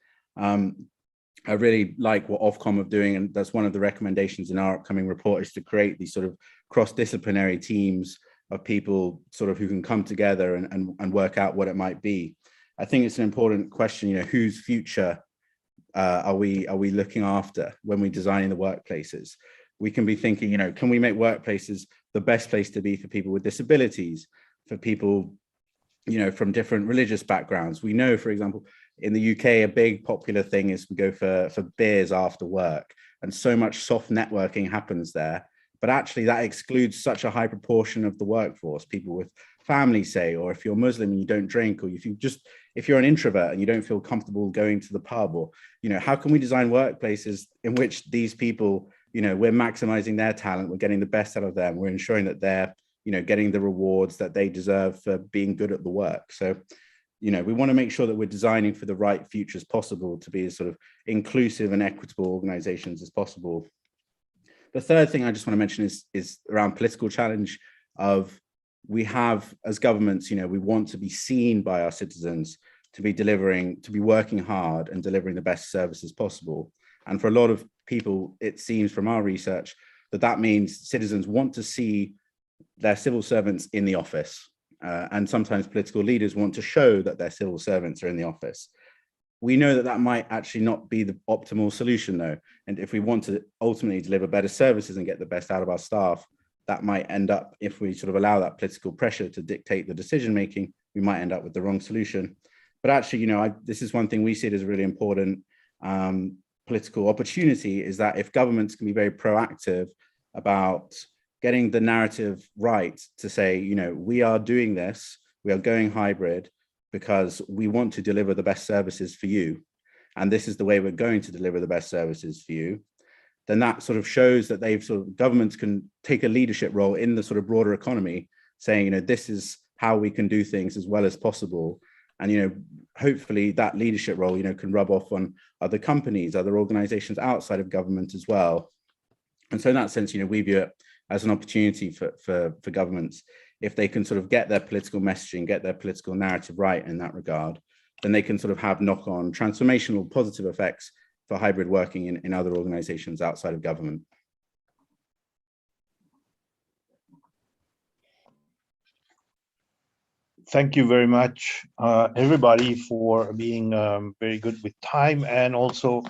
I really like what Ofcom are doing, and that's one of the recommendations in our upcoming report, is to create these sort of cross-disciplinary teams of people sort of who can come together and work out what it might be. I think it's an important question, you know, whose future are we looking after when we're designing the workplaces? We can be thinking, you know, can we make workplaces the best place to be for people with disabilities, for people, you know, from different religious backgrounds? We know, for example, in the UK, a big popular thing is we go for beers after work, and so much soft networking happens there. But actually that excludes such a high proportion of the workforce, people with families, say, or if you're Muslim and you don't drink, or if you're an introvert and you don't feel comfortable going to the pub, or, you know, how can we design workplaces in which these people, you know, we're maximizing their talent, we're getting the best out of them, we're ensuring that they're, you know, getting the rewards that they deserve for being good at the work. So, you know, we want to make sure that we're designing for the right futures possible to be as sort of inclusive and equitable organizations as possible. The third thing I just want to mention is around political challenge of, we have as governments, you know, we want to be seen by our citizens to be delivering, to be working hard and delivering the best services possible. And for a lot of people, it seems from our research that that means citizens want to see their civil servants in the office. And sometimes political leaders want to show that their civil servants are in the office. We know that that might actually not be the optimal solution, though. And if we want to ultimately deliver better services and get the best out of our staff, that might end up, if we sort of allow that political pressure to dictate the decision making, we might end up with the wrong solution. But actually, you know, this is one thing we see as a really important political opportunity, is that if governments can be very proactive about getting the narrative right to say, you know, we are doing this, we are going hybrid because we want to deliver the best services for you, and this is the way we're going to deliver the best services for you, then that sort of shows that governments can take a leadership role in the sort of broader economy, saying, you know, this is how we can do things as well as possible. And, you know, hopefully that leadership role, you know, can rub off on other companies, other organizations outside of government as well. And so in that sense, you know, we view it as an opportunity for governments. If they can sort of get their political messaging, get their political narrative right in that regard, then they can sort of have knock-on transformational positive effects for hybrid working in other organizations outside of government. Thank you very much, everybody, for being very good with time and also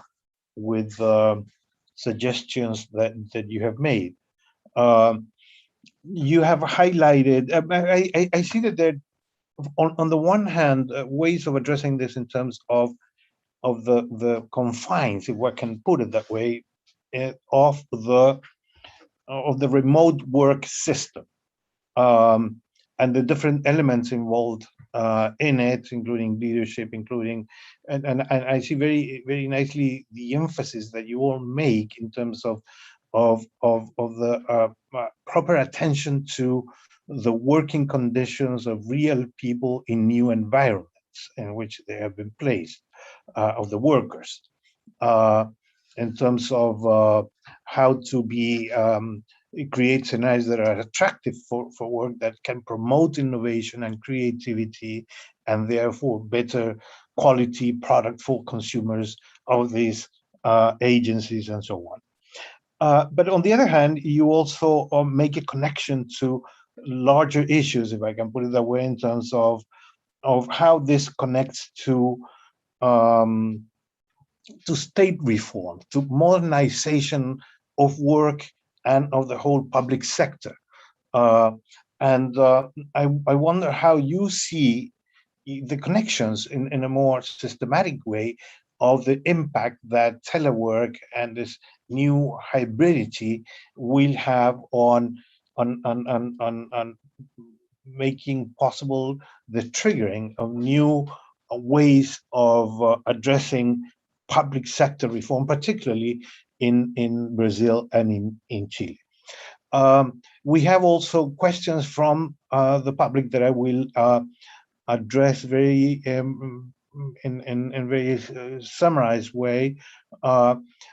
with suggestions that you have made. You have highlighted, I see that there, on the one hand, ways of addressing this in terms of the confines, if one can put it that way, of the remote work system, and the different elements involved in it, including leadership, and I see very, very nicely the emphasis that you all make in terms of the proper attention to the working conditions of real people in new environments in which they have been placed, of the workers, in terms of how to create scenarios that are attractive for work, that can promote innovation and creativity, and therefore better quality product for consumers of these agencies and so on. But on the other hand, you also make a connection to larger issues, if I can put it that way, in terms of how this connects to state reform, to modernization of work and of the whole public sector. I wonder how you see the connections in a more systematic way of the impact that telework and this new hybridity will have on making possible the triggering of new ways of addressing public sector reform, particularly in Brazil and in Chile. We have also questions from the public that I will address very in very summarized way.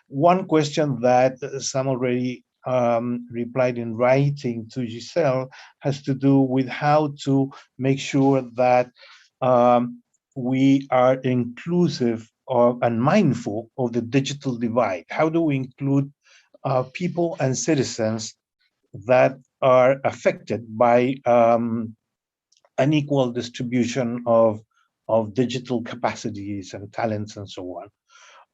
One question that some already replied in writing to Giselle has to do with how to make sure that we are inclusive and mindful of the digital divide. How do we include people and citizens that are affected by unequal distribution of digital capacities and talents and so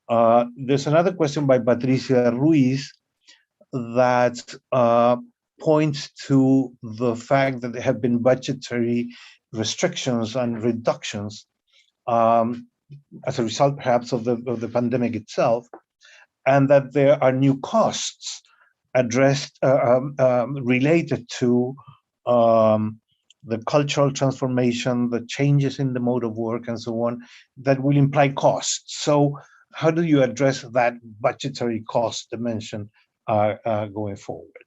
on. There's another question by Patricia Ruiz that points to the fact that there have been budgetary restrictions and reductions as a result, perhaps, of the pandemic itself, and that there are new costs addressed related to the cultural transformation, the changes in the mode of work, and so on, that will imply costs. So, how do you address that budgetary cost dimension going forward?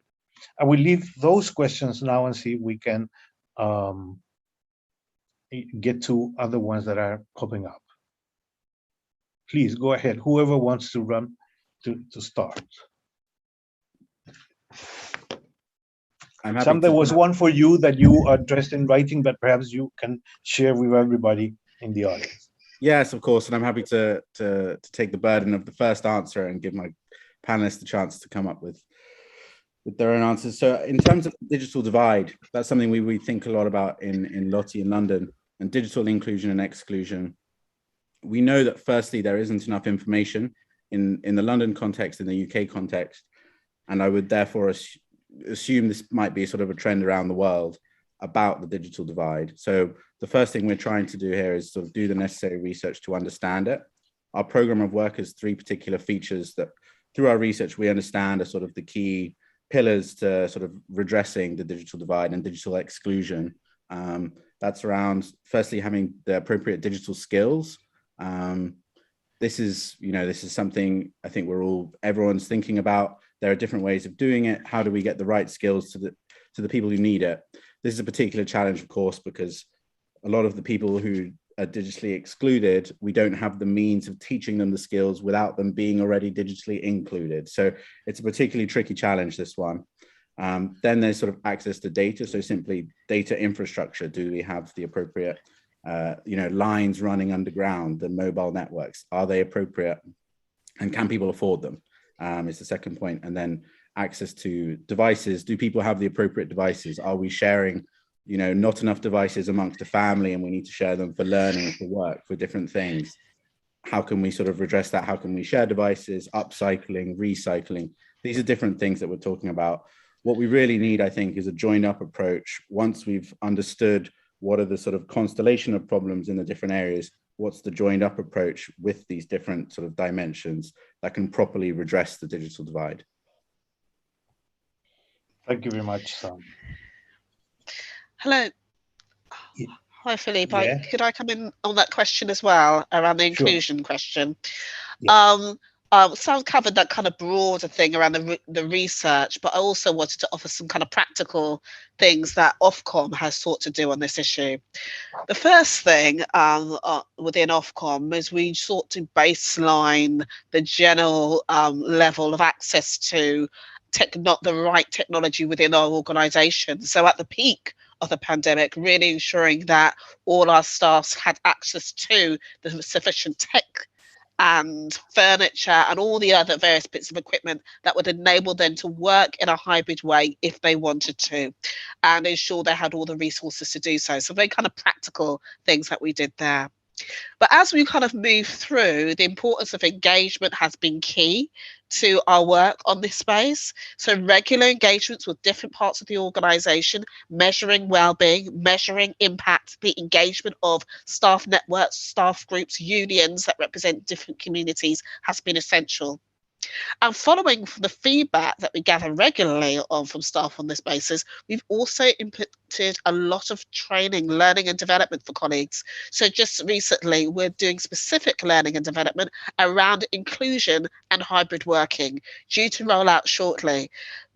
I will leave those questions now and see if we can get to other ones that are popping up. Please go ahead. Whoever wants to run to start. Sam, there was one for you that you addressed in writing, but perhaps you can share with everybody in the audience. Yes, of course, and I'm happy to take the burden of the first answer and give my panelists the chance to come up with their own answers. So in terms of the digital divide, that's something we think a lot about in Lottie in London, and digital inclusion and exclusion. We know that firstly, there isn't enough information in the London context, in the UK context, and I would therefore assume this might be sort of a trend around the world about the digital divide. So the first thing we're trying to do here is sort of do the necessary research to understand it. Our program of work has 3 particular features that through our research, we understand are sort of the key pillars to sort of redressing the digital divide and digital exclusion. That's around firstly having the appropriate digital skills. This is something I think everyone's thinking about. There are different ways of doing it. How do we get the right skills to the people who need it? This is a particular challenge, of course, because a lot of the people who are digitally excluded, we don't have the means of teaching them the skills without them being already digitally included. So it's a particularly tricky challenge, this one. Then there's sort of access to data. So simply data infrastructure. Do we have the appropriate lines running underground, the mobile networks? Are they appropriate? And can people afford them? Is the second point. And then access to devices. Do people have the appropriate devices? Are we sharing, not enough devices amongst the family and we need to share them for learning, for work, for different things? How can we sort of redress that? How can we share devices, upcycling, recycling? These are different things that we're talking about. What we really need, I think, is a joined up approach. Once we've understood what are the sort of constellation of problems in the different areas, what's the joined up approach with these different sort of dimensions that can properly redress the digital divide? Thank you very much, Sam. Hello. Hi, Felipe. Yeah. Could I come in on that question as well, around the inclusion Sure. question? Yeah. Sam covered that kind of broader thing around the research, but I also wanted to offer some kind of practical things that Ofcom has sought to do on this issue. The first thing within Ofcom is we sought to baseline the general level of access to the right technology within our organisation. So at the peak of the pandemic, really ensuring that all our staff had access to the sufficient tech and furniture and all the other various bits of equipment that would enable them to work in a hybrid way if they wanted to, and ensure they had all the resources to do so. So very kind of practical things that we did there. But as we kind of move through, the importance of engagement has been key to our work on this space. So regular engagements with different parts of the organisation, measuring well-being, measuring impact, the engagement of staff networks, staff groups, unions that represent different communities has been essential. And following the feedback that we gather regularly from staff on this basis, we've also conducted a lot of training, learning and development for colleagues. So just recently, we're doing specific learning and development around inclusion and hybrid working, due to roll out shortly.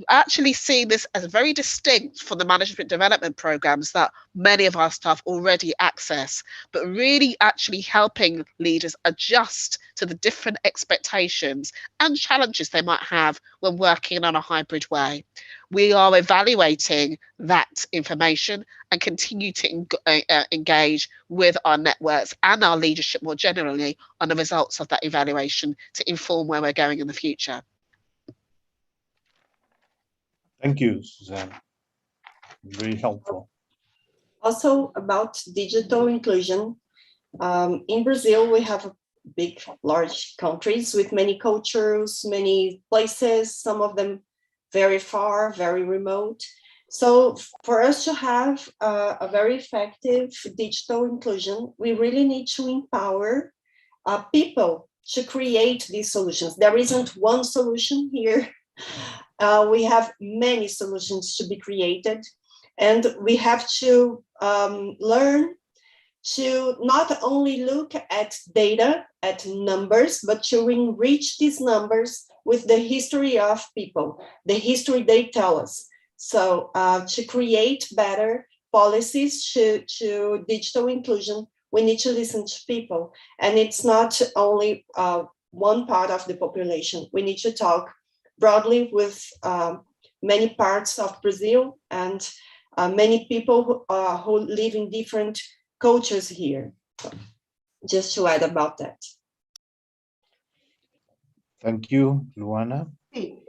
Actually seeing this as very distinct from the management development programs that many of our staff already access, but really actually helping leaders adjust to the different expectations and challenges they might have when working in a hybrid way. We are evaluating that information and continue to engage with our networks and our leadership more generally on the results of that evaluation to inform where we're going in the future. Thank you, Suzanne. Very helpful. Also about digital inclusion, in Brazil, we have big, large countries with many cultures, many places, some of them very far, very remote. So for us to have a very effective digital inclusion, we really need to empower people to create these solutions. There isn't one solution here. We have many solutions to be created, and we have to learn to not only look at data, at numbers, but to enrich these numbers with the history of people, the history they tell us. So to create better policies to digital inclusion, we need to listen to people. And it's not only one part of the population. We need to talk broadly with many parts of Brazil and many people who live in different cultures here. Just to add about that. Thank you, Luana. Sí,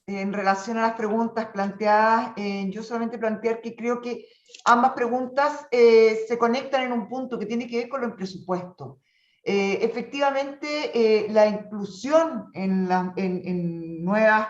en relación a las preguntas planteadas, yo solamente plantear que creo que ambas preguntas se conectan en un punto que tiene que ver con el presupuesto. Efectivamente, la inclusión en nuevas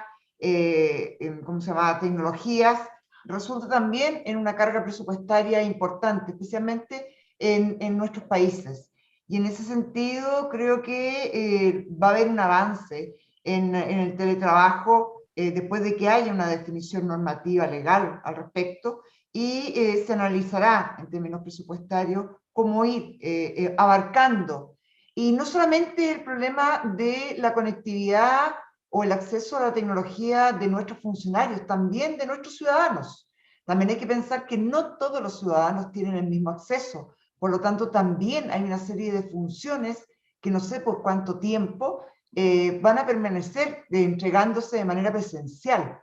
¿cómo se llama? Tecnologías resulta también en una carga presupuestaria importante, especialmente en nuestros países. Y en ese sentido creo que va a haber un avance en el teletrabajo después de que haya una definición normativa legal al respecto, y se analizará en términos presupuestarios cómo ir abarcando. Y no solamente el problema de la conectividad o el acceso a la tecnología de nuestros funcionarios, también de nuestros ciudadanos. También hay que pensar que no todos los ciudadanos tienen el mismo acceso. Por lo tanto, también hay una serie de funciones que no sé por cuánto tiempo van a permanecer entregándose de manera presencial.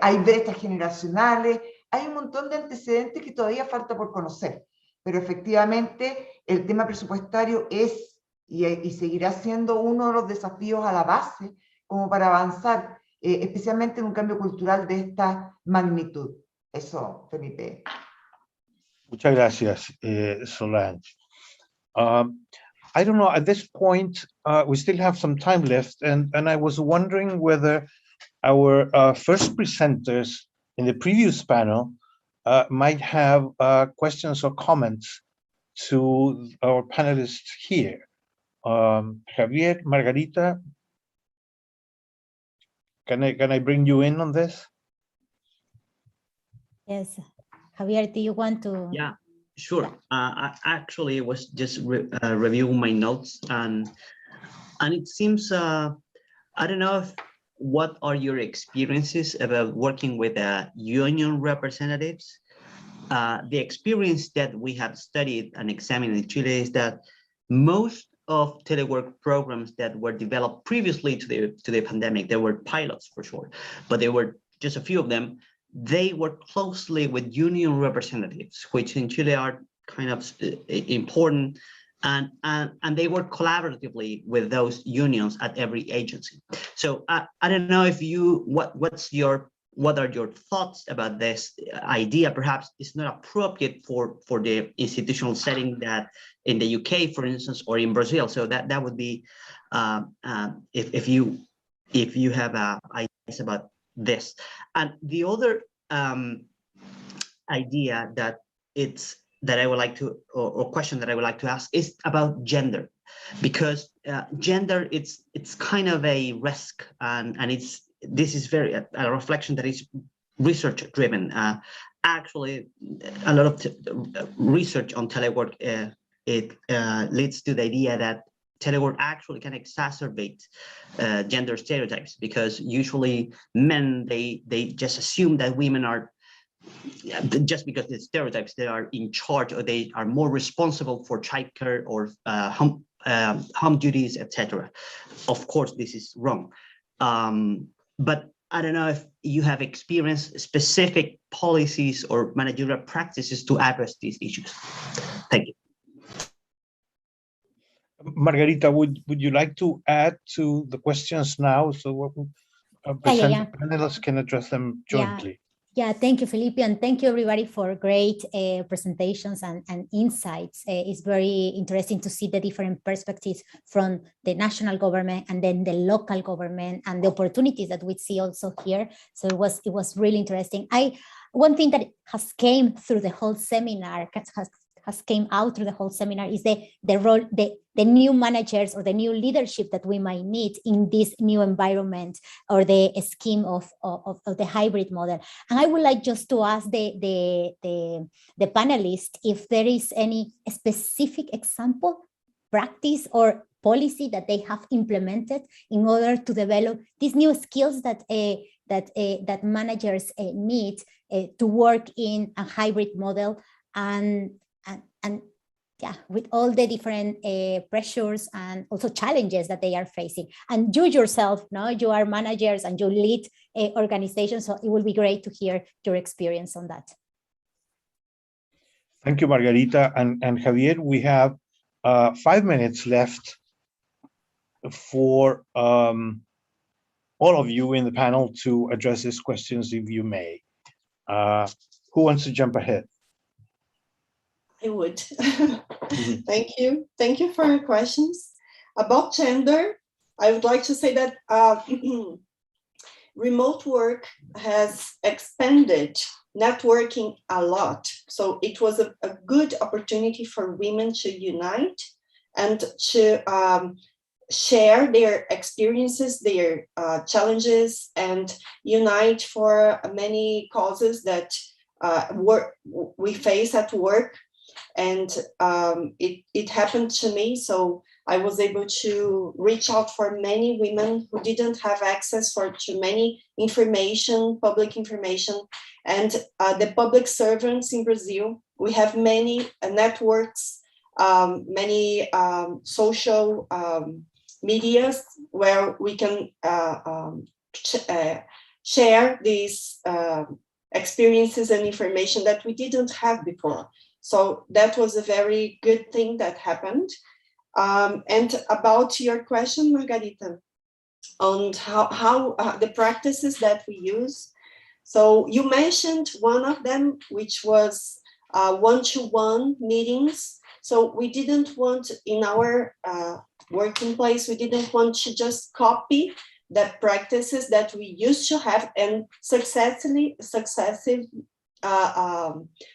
Hay brechas generacionales, hay un montón de antecedentes que todavía falta por conocer. Pero efectivamente, el tema presupuestario es y seguirá siendo uno de los desafíos a la base como para avanzar, especialmente en un cambio cultural de esta magnitud. Eso, Felipe. Muchas gracias, Solange. I don't know, at this point, we still have some time left, and I was wondering whether our first presenters in the previous panel might have questions or comments to our panelists here. Javier, Margarita, can I bring you in on this? Yes. Javier, do you want to? Yeah, sure. I actually was just reviewing my notes, and it seems, I don't know what are your experiences about working with union representatives. The experience that we have studied and examined in Chile is that most of telework programs that were developed previously to the pandemic, there were pilots for sure, but there were just a few of them. They work closely with union representatives, which in Chile are kind of important, and they work collaboratively with those unions at every agency. So I don't know if you, what are your thoughts about this idea? Perhaps it's not appropriate for the institutional setting that in the UK, for instance, or in Brazil. So that would be if you have ideas about this. And the other idea that I would like to, or question that I would like to ask is about gender, because gender, it's kind of a risk, and this is very a reflection that is research driven. Actually, a lot of research on telework, it leads to the idea that telework actually can exacerbate gender stereotypes, because usually men, they just assume that women are, just because the stereotypes, they are in charge, or they are more responsible for childcare or home duties, etc. Of course, this is wrong. But I don't know if you have experienced specific policies or managerial practices to address these issues. Thank you. Margarita, would you like to add to the questions now, so present panelists can address them jointly? Yeah, thank you, Felipe, and thank you everybody for great presentations and insights. It's very interesting to see the different perspectives from the national government and then the local government and the opportunities that we see also here. So it was really interesting. One thing that has came through the whole seminar, has came out through the whole seminar, is the role, the new managers or the new leadership that we might need in this new environment, or the scheme of the hybrid model. And I would like just to ask the panelists if there is any specific example, practice, or policy that they have implemented in order to develop these new skills that managers need to work in a hybrid model, and yeah, with all the different pressures and also challenges that they are facing. And you yourself, no, you are managers and you lead organizations, so it will be great to hear your experience on that. Thank you, Margarita and Javier. We have 5 minutes left for all of you in the panel to address these questions, if you may. Who wants to jump ahead? I would. Thank you. Thank you for your questions. About gender, I would like to say that remote work has expanded networking a lot. So it was a good opportunity for women to unite and to share their experiences, their challenges, and unite for many causes that we face at work. And it happened to me, so I was able to reach out for many women who didn't have access to many information, public information. And the public servants in Brazil, we have many networks, many social medias where we can share these experiences and information that we didn't have before. So that was a very good thing that happened. And about your question, Margarita, on how the practices that we use. So you mentioned one of them, which was one-to-one meetings. So we didn't want, in our working place, we didn't want to just copy the practices that we used to have and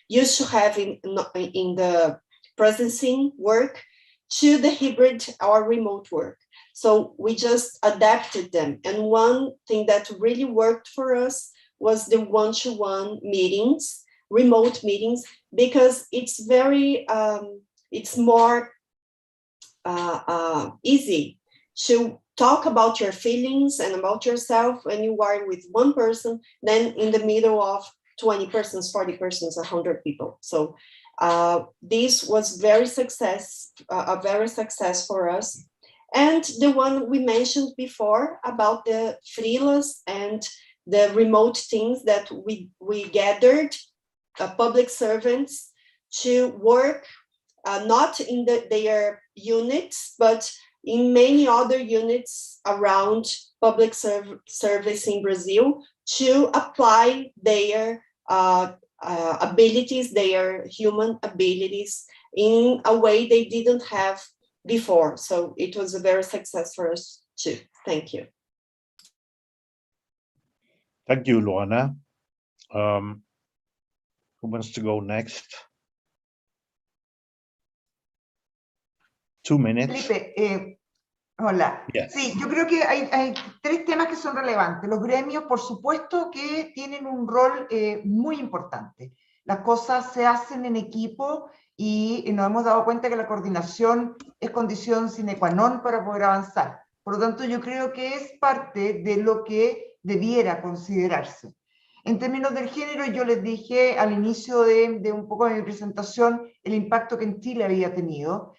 used to have in the presencing work to the hybrid or remote work. So we just adapted them. And one thing that really worked for us was the one-to-one meetings, remote meetings, because it's very, it's more easy to talk about your feelings and about yourself when you are with one person than in the middle of 20 persons, 40 persons, 100 people. So this was a very success for us. And the one we mentioned before about the freelance and the remote things that we gathered public servants to work not in their units, but in many other units around public service in Brazil to apply their abilities, their human abilities in a way they didn't have before. So it was a very success for us too. Thank you. Thank you, Luana. Who wants to go next? 2 minutes. Felipe, Hola. Yes. Sí, yo creo que hay tres temas que son relevantes. Los gremios, por supuesto, que tienen un rol muy importante. Las cosas se hacen en equipo y nos hemos dado cuenta que la coordinación es condición sine qua non para poder avanzar. Por lo tanto, yo creo que es parte de lo que debiera considerarse. En términos del género, yo les dije al inicio de un poco de mi presentación el impacto que en Chile había tenido.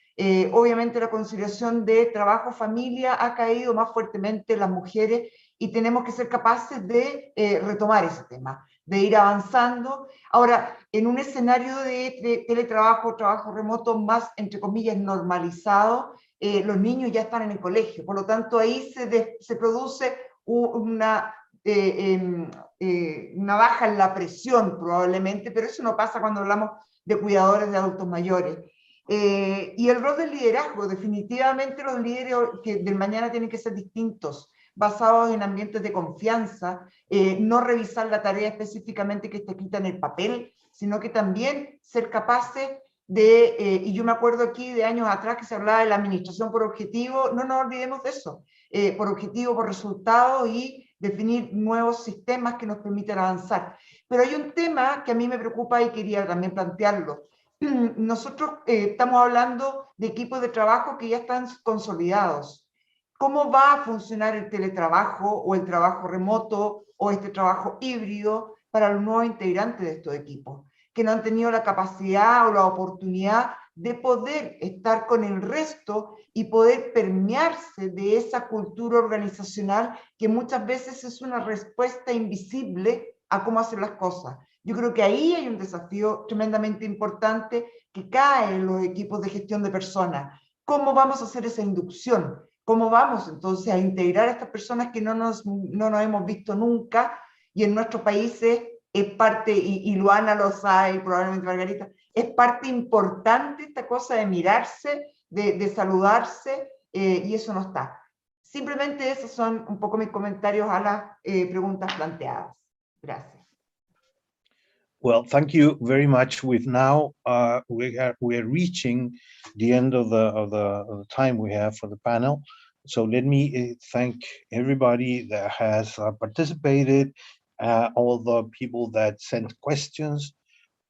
Obviamente la conciliación de trabajo-familia ha caído más fuertemente en las mujeres y tenemos que ser capaces de retomar ese tema, de ir avanzando. Ahora, en un escenario de teletrabajo, trabajo remoto más, entre comillas, normalizado, los niños ya están en el colegio, por lo tanto ahí se produce una baja en la presión probablemente, pero eso no pasa cuando hablamos de cuidadores de adultos mayores. Y el rol del liderazgo, definitivamente los líderes que del mañana tienen que ser distintos, basados en ambientes de confianza, no revisar la tarea específicamente que esté escrita en el papel, sino que también ser capaces de, y yo me acuerdo aquí de años atrás que se hablaba de la administración por objetivo, no nos olvidemos de eso, por objetivo, por resultado y definir nuevos sistemas que nos permitan avanzar. Pero hay un tema que a mí me preocupa y quería también plantearlo. Nosotros estamos hablando de equipos de trabajo que ya están consolidados. ¿Cómo va a funcionar el teletrabajo o el trabajo remoto o este trabajo híbrido para los nuevos integrantes de estos equipos, que no han tenido la capacidad o la oportunidad de poder estar con el resto y poder permearse de esa cultura organizacional que muchas veces es una respuesta invisible a cómo hacer las cosas? Yo creo que ahí hay un desafío tremendamente importante que cae en los equipos de gestión de personas. ¿Cómo vamos a hacer esa inducción? ¿Cómo vamos entonces a integrar a estas personas que no nos hemos visto nunca y en nuestros países es parte, y Luana lo sabe, y probablemente Margarita, es parte importante esta cosa de mirarse, de saludarse, y eso no está. Simplemente esos son un poco mis comentarios a las preguntas planteadas. Gracias. Well, thank you very much. With now, we're reaching the end of the time we have for the panel. So let me thank everybody that has participated, all the people that sent questions.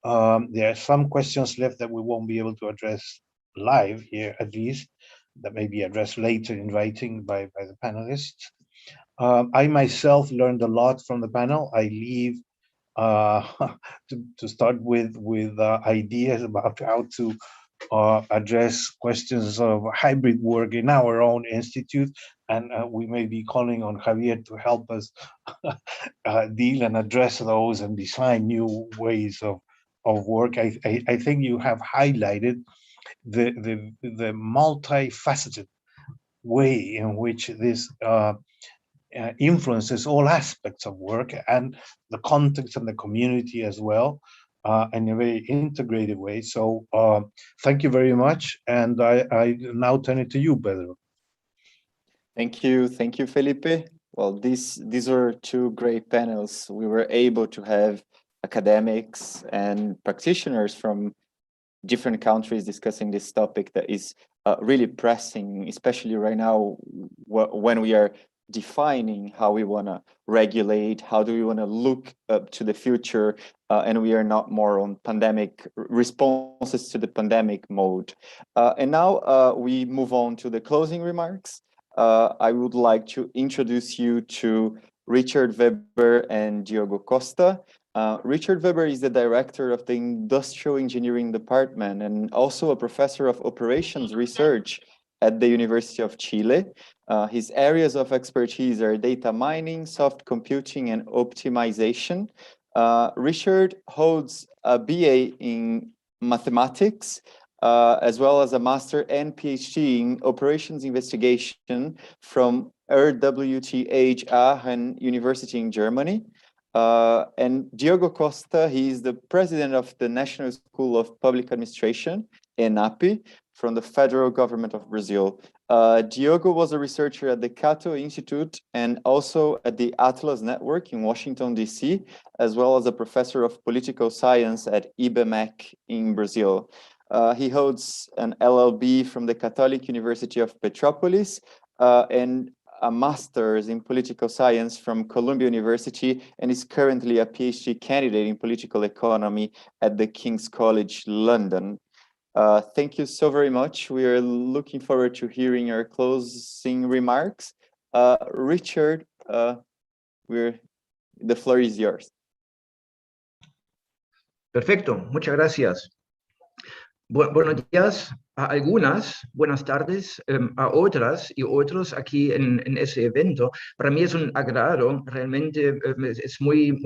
There are some questions left that we won't be able to address live here, at least, that may be addressed later in writing by the panelists. I myself learned a lot from the panel. I leave to start with ideas about how to address questions of hybrid work in our own institute, and we may be calling on Javier to help us deal and address those and design new ways of work. I think you have highlighted the multifaceted way in which this influences all aspects of work and the context and the community as well, in a very integrated way. So thank you very much. And I now turn it to you, Pedro. Thank you, Felipe. Well, these are two great panels. We were able to have academics and practitioners from different countries discussing this topic that is really pressing, especially right now when we are defining how we want to regulate, how do we want to look up to the future, and we are not more on pandemic responses to the pandemic mode. And now we move on to the closing remarks. I would like to introduce you to Richard Weber and Diogo Costa. Richard Weber is the director of the Industrial Engineering Department and also a professor of operations research at the University of Chile. His areas of expertise are data mining, soft computing, and optimization. Richard holds a BA in mathematics, as well as a master and PhD in operations investigation from RWTH Aachen University in Germany. And Diogo Costa, he is the president of the National School of Public Administration, ENAP, from the federal government of Brazil. Diogo was a researcher at the Cato Institute and also at the Atlas Network in Washington, D.C., as well as a professor of political science at IBMEC in Brazil. He holds an LLB from the Catholic University of Petropolis, and a master's in political science from Columbia University, and is currently a PhD candidate in political economy at the King's College London. Thank you so very much. We are looking forward to hearing your closing remarks. Richard, the floor is yours. Perfecto, muchas gracias. Buenos días a algunas, buenas tardes a otras y otros aquí en ese evento. Para mí es un agrado, realmente es muy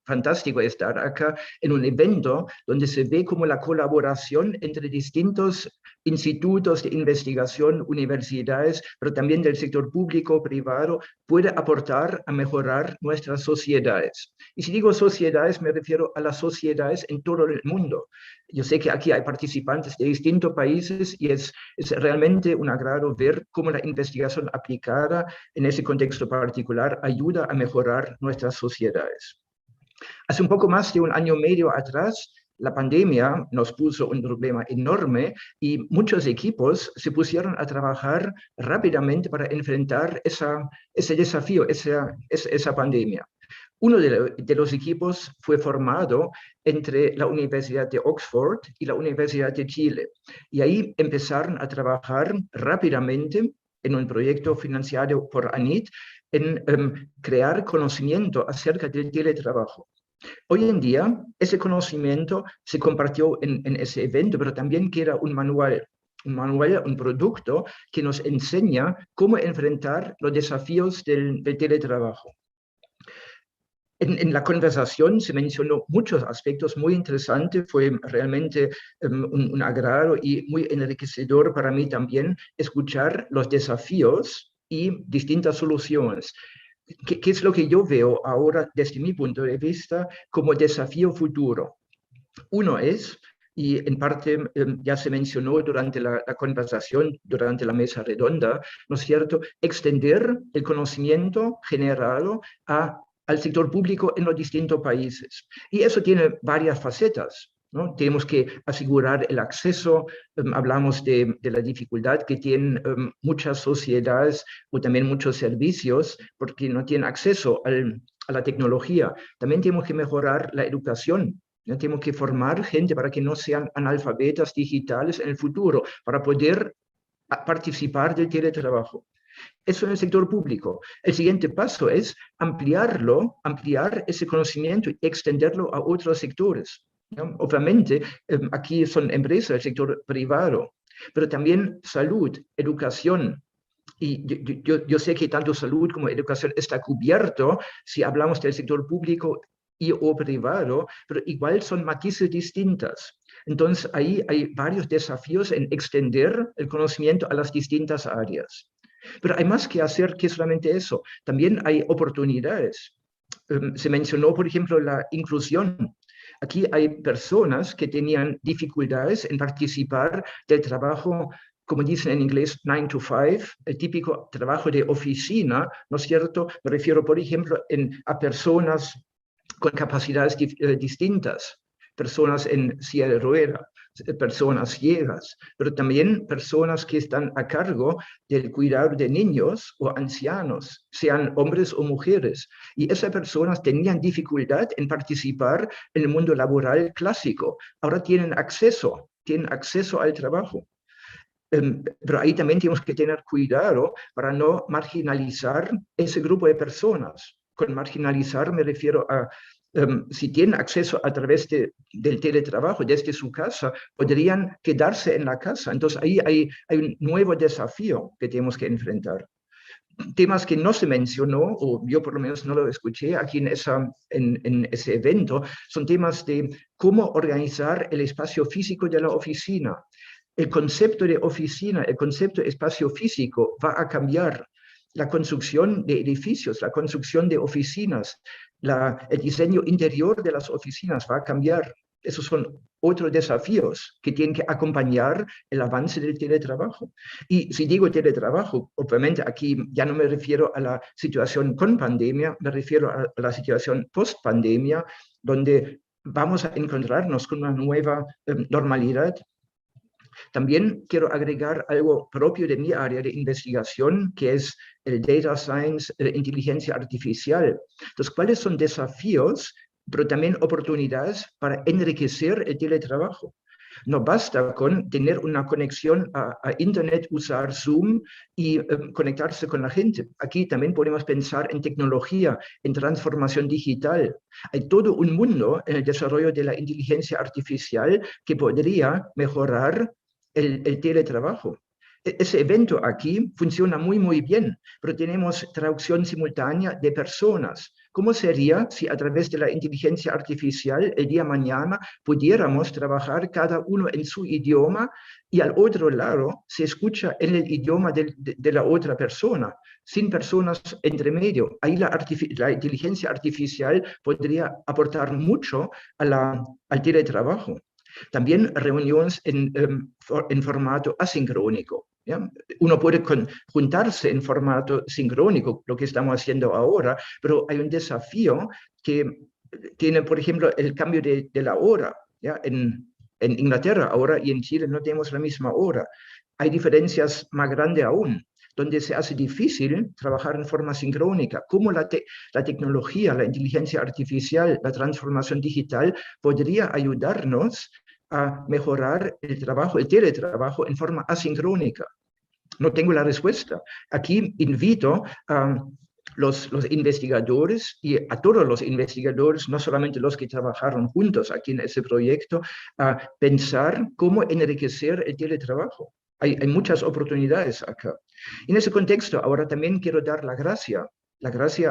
fantástico estar acá en un evento donde se ve como la colaboración entre distintos institutos de investigación, universidades, pero también del sector público, privado, puede aportar a mejorar nuestras sociedades. Y si digo sociedades, me refiero a las sociedades en todo el mundo. Yo sé que aquí hay participantes de distintos países y es realmente un agrado ver cómo la investigación aplicada en ese contexto particular ayuda a mejorar nuestras sociedades. Hace un poco más de un año y medio atrás, la pandemia nos puso un problema enorme y muchos equipos se pusieron a trabajar rápidamente para enfrentar ese desafío, esa pandemia. Uno de los equipos fue formado entre la Universidad de Oxford y la Universidad de Chile. Y ahí empezaron a trabajar rápidamente en un proyecto financiado por ANIT en crear conocimiento acerca del teletrabajo. Hoy en día, ese conocimiento se compartió en ese evento, pero también queda un manual, un producto que nos enseña cómo enfrentar los desafíos del teletrabajo. En la conversación se mencionó muchos aspectos muy interesantes, fue realmente un agrado y muy enriquecedor para mí también escuchar los desafíos y distintas soluciones. ¿Qué es lo que yo veo ahora desde mi punto de vista como desafío futuro? Uno es, y en parte ya se mencionó durante la conversación, durante la mesa redonda, ¿no es cierto?, extender el conocimiento generado al sector público en los distintos países. Y eso tiene varias facetas, ¿no? Tenemos que asegurar el acceso, hablamos de la dificultad que tienen muchas sociedades o también muchos servicios porque no tienen acceso a la tecnología. También tenemos que mejorar la educación. ¿No? Tenemos que formar gente para que no sean analfabetas digitales en el futuro, para poder participar del teletrabajo. Eso en el sector público. El siguiente paso es ampliar ese conocimiento y extenderlo a otros sectores, ¿no? Obviamente, aquí son empresas del sector privado, pero también salud, educación. Y yo sé que tanto salud como educación está cubierto si hablamos del sector público o privado, pero igual son matices distintas. Entonces, ahí hay varios desafíos en extender el conocimiento a las distintas áreas. Pero hay más que hacer que solamente eso. También hay oportunidades. Se mencionó, por ejemplo, la inclusión. Aquí hay personas que tenían dificultades en participar del trabajo, como dicen en inglés, 9 to 5, el típico trabajo de oficina, ¿no es cierto? Me refiero, por ejemplo, a personas con capacidades distintas, personas en silla de ruedas, personas ciegas, pero también personas que están a cargo del cuidado de niños o ancianos, sean hombres o mujeres. Y esas personas tenían dificultad en participar en el mundo laboral clásico. Ahora tienen acceso al trabajo. Pero ahí también tenemos que tener cuidado para no marginalizar ese grupo de personas. Con marginalizar me refiero a si tienen acceso a través del teletrabajo desde su casa, podrían quedarse en la casa. Entonces ahí hay un nuevo desafío que tenemos que enfrentar. Temas que no se mencionó, o yo por lo menos no lo escuché aquí en ese evento, son temas de cómo organizar el espacio físico de la oficina. El concepto de oficina, el concepto de espacio físico va a cambiar. La construcción de edificios, la construcción de oficinas, el diseño interior de las oficinas va a cambiar. Esos son otros desafíos que tienen que acompañar el avance del teletrabajo. Y si digo teletrabajo, obviamente aquí ya no me refiero a la situación con pandemia, me refiero a la situación post pandemia, donde vamos a encontrarnos con una nueva normalidad. También quiero agregar algo propio de mi área de investigación, que es el data science, inteligencia artificial. Entonces, ¿cuáles son desafíos, pero también oportunidades para enriquecer el teletrabajo? No basta con tener una conexión a Internet, usar Zoom y conectarse con la gente. Aquí también podemos pensar en tecnología, en transformación digital. Hay todo un mundo en el desarrollo de la inteligencia artificial que podría mejorar el teletrabajo. Ese evento aquí funciona muy bien, pero tenemos traducción simultánea de personas. ¿Cómo sería si a través de la inteligencia artificial el día mañana pudiéramos trabajar cada uno en su idioma y al otro lado se escucha en el idioma de la otra persona, sin personas entre medio? Ahí la inteligencia artificial podría aportar mucho al teletrabajo. También reuniones en formato asincrónico. ¿Ya? Uno puede juntarse en formato sincrónico, lo que estamos haciendo ahora, pero hay un desafío que tiene, por ejemplo, el cambio de la hora. ¿Ya? En Inglaterra ahora y en Chile no tenemos la misma hora. Hay diferencias más grandes aún, donde se hace difícil trabajar en forma sincrónica. ¿Cómo la tecnología, la inteligencia artificial, la transformación digital podría ayudarnos a mejorar el trabajo, el teletrabajo en forma asincrónica? No tengo la respuesta. Aquí invito a los investigadores y a todos los investigadores, no solamente los que trabajaron juntos aquí en ese proyecto, a pensar cómo enriquecer el teletrabajo. Hay muchas oportunidades acá. En ese contexto, ahora también quiero dar la gracia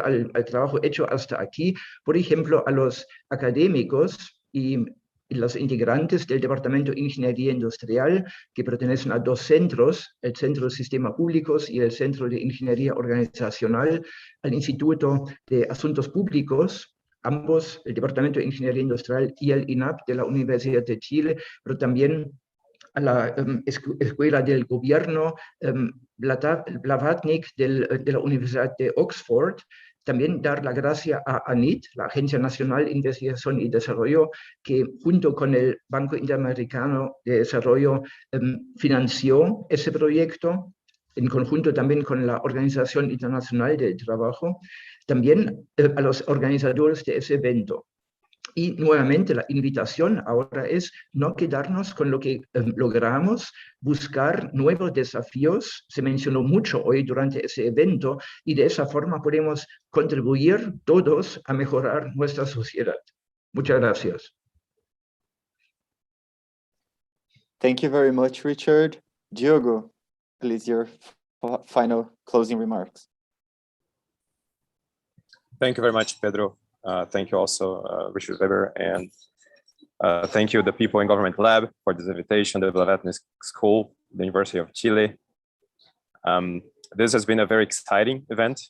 al trabajo hecho hasta aquí, por ejemplo, a los académicos y los integrantes del Departamento de Ingeniería Industrial, que pertenecen a dos centros, el Centro de Sistemas Públicos y el Centro de Ingeniería Organizacional, al Instituto de Asuntos Públicos, ambos, el Departamento de Ingeniería Industrial y el INAP de la Universidad de Chile, pero también a la Escuela del Gobierno Blavatnik de la Universidad de Oxford. También dar la gracia a ANIT, la Agencia Nacional de Investigación y Desarrollo, que junto con el Banco Interamericano de Desarrollo financió ese proyecto, en conjunto también con la Organización Internacional del Trabajo, también a los organizadores de ese evento. Y nuevamente la invitación ahora es no quedarnos con lo que logramos, buscar nuevos desafíos. Se mencionó mucho hoy durante ese evento y de esa forma podemos contribuir todos a mejorar nuestra sociedad. Muchas gracias. Thank you very much, Richard. Diogo, please, your final closing remarks. Thank you very much, Pedro. Thank you also, Richard Weber, and thank you, the people in Government Lab, for this invitation, the Blavatnik School, the University of Chile. This has been a very exciting event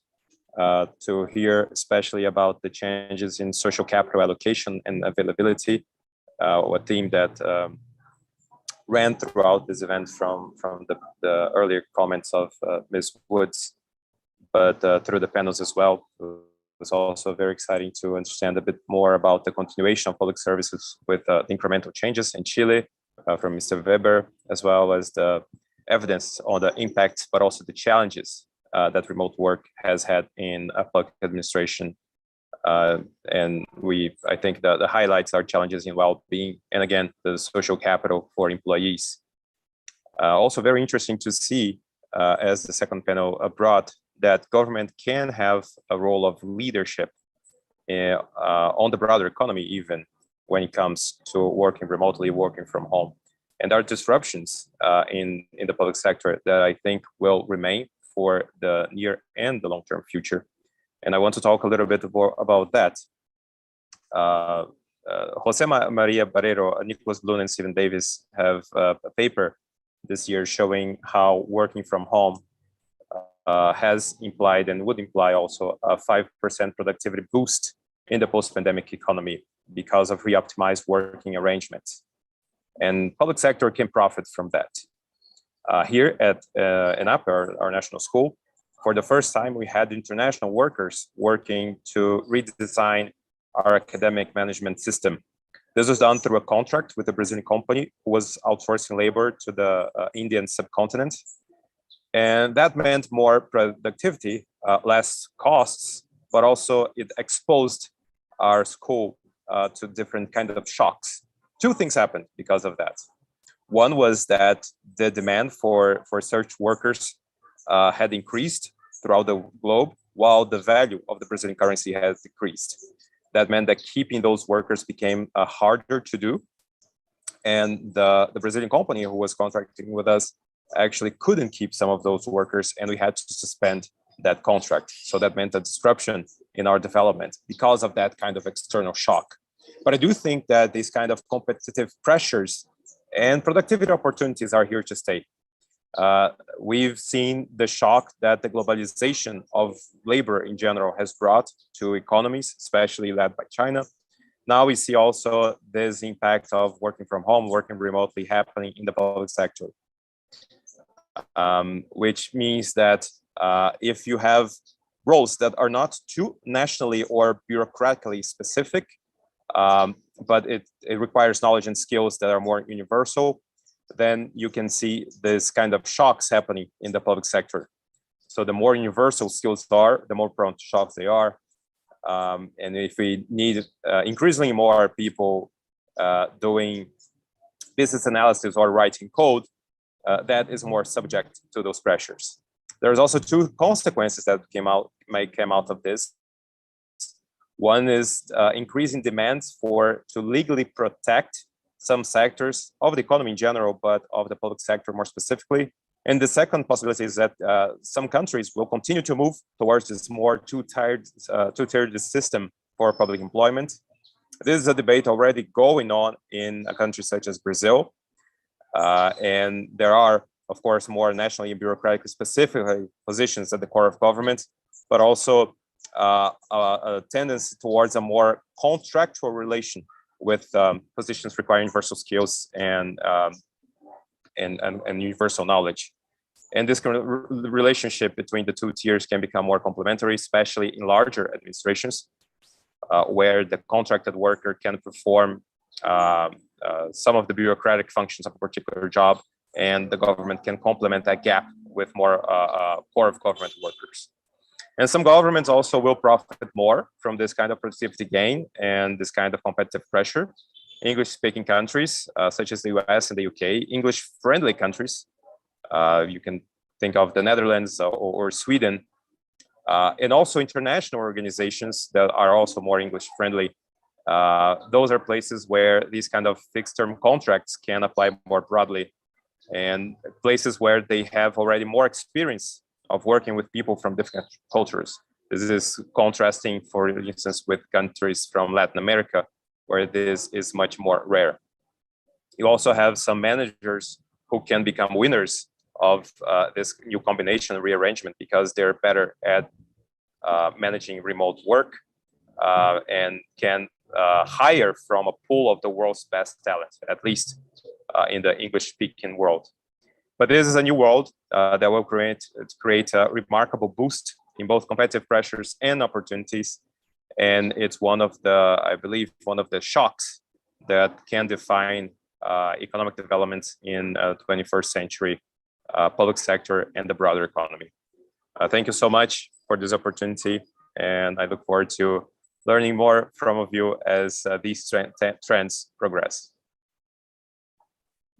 to hear, especially about the changes in social capital allocation and availability, a theme that ran throughout this event from the earlier comments of Ms. Woods, but through the panels as well. It was also very exciting to understand a bit more about the continuation of public services with the incremental changes in Chile from Mr. Weber, as well as the evidence on the impact, but also the challenges that remote work has had in public administration. And I think the highlights are challenges in well-being, and again, the social capital for employees. Also very interesting to see, as the second panel brought, that government can have a role of leadership on the broader economy, even when it comes to working remotely, working from home. And there are disruptions in the public sector that I think will remain for the near and the long-term future. And I want to talk a little bit more about that. Jose Maria Barrero, Nicholas Bloom, and Stephen Davis have a paper this year showing how working from home has implied and would imply also a 5% productivity boost in the post-pandemic economy because of re-optimized working arrangements. And public sector can profit from that. Here at ENAP, our national school, for the first time, we had international workers working to redesign our academic management system This was done through a contract with a Brazilian company who was outsourcing labor to the Indian subcontinent. And that meant more productivity, less costs, but also it exposed our school to different kind of shocks. Two things happened because of that. One was that the demand for search workers had increased throughout the globe, while the value of the Brazilian currency has decreased. That meant that keeping those workers became harder to do. And the Brazilian company who was contracting with us actually couldn't keep some of those workers, and we had to suspend that contract. So that meant a disruption in our development because of that kind of external shock. But I do think that these kind of competitive pressures and productivity opportunities are here to stay. We've seen the shock that the globalization of labor in general has brought to economies, especially led by China. Now we see also this impact of working from home, working remotely happening in the public sector, which means that if you have roles that are not too nationally or bureaucratically specific, but it requires knowledge and skills that are more universal, then you can see this kind of shocks happening in the public sector. So the more universal skills are, the more prone to shocks they are. And if we need increasingly more people doing business analysis or writing code, that is more subject to those pressures. There's also two consequences that might come out of this. One is increasing demands to legally protect some sectors of the economy in general, but of the public sector more specifically. And the second possibility is that some countries will continue to move towards this more two-tiered system for public employment. This is a debate already going on in a country such as Brazil. And there are, of course, more nationally and bureaucratically specific positions at the core of government, but also a tendency towards a more contractual relation with positions requiring universal skills and universal knowledge. And this kind of relationship between the two tiers can become more complementary, especially in larger administrations, where the contracted worker can perform some of the bureaucratic functions of a particular job, and the government can complement that gap with more core of government workers. And some governments also will profit more from this kind of productivity gain and this kind of competitive pressure. English-speaking countries, such as the US and the UK, English-friendly countries, you can think of the Netherlands or Sweden, and also international organizations that are also more English-friendly. Those are places where these kind of fixed-term contracts can apply more broadly, and places where they have already more experience of working with people from different cultures. This is contrasting, for instance, with countries from Latin America, where this is much more rare. You also have some managers who can become winners of this new combination rearrangement because they're better at managing remote work and can hire from a pool of the world's best talent, at least in the English-speaking world. But this is a new world that will create a remarkable boost in both competitive pressures and opportunities. And it's one of the, I believe, one of the shocks that can define economic developments in 21st century public sector and the broader economy. Thank you so much for this opportunity. And I look forward to learning more from you as these trends progress.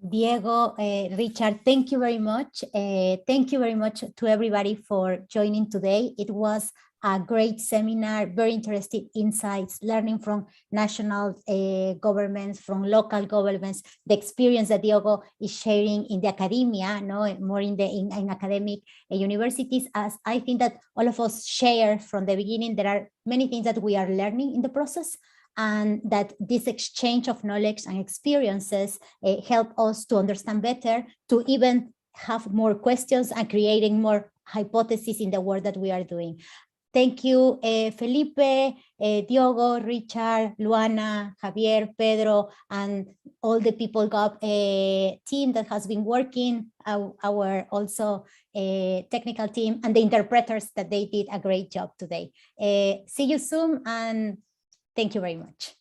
Diego, Richard, thank you very much. Thank you very much to everybody for joining today. It was a great seminar, very interesting insights, learning from national governments, from local governments, the experience that Diego is sharing in the academia, more in academic universities, as I think that all of us share from the beginning. There are many things that we are learning in the process, and that this exchange of knowledge and experiences help us to understand better, to even have more questions and creating more hypotheses in the work that we are doing. Thank you, Felipe, Diogo, Richard, Luana, Javier, Pedro, and all the People Gov team that has been working, our also technical team, and the interpreters that they did a great job today. See you soon, and thank you very much.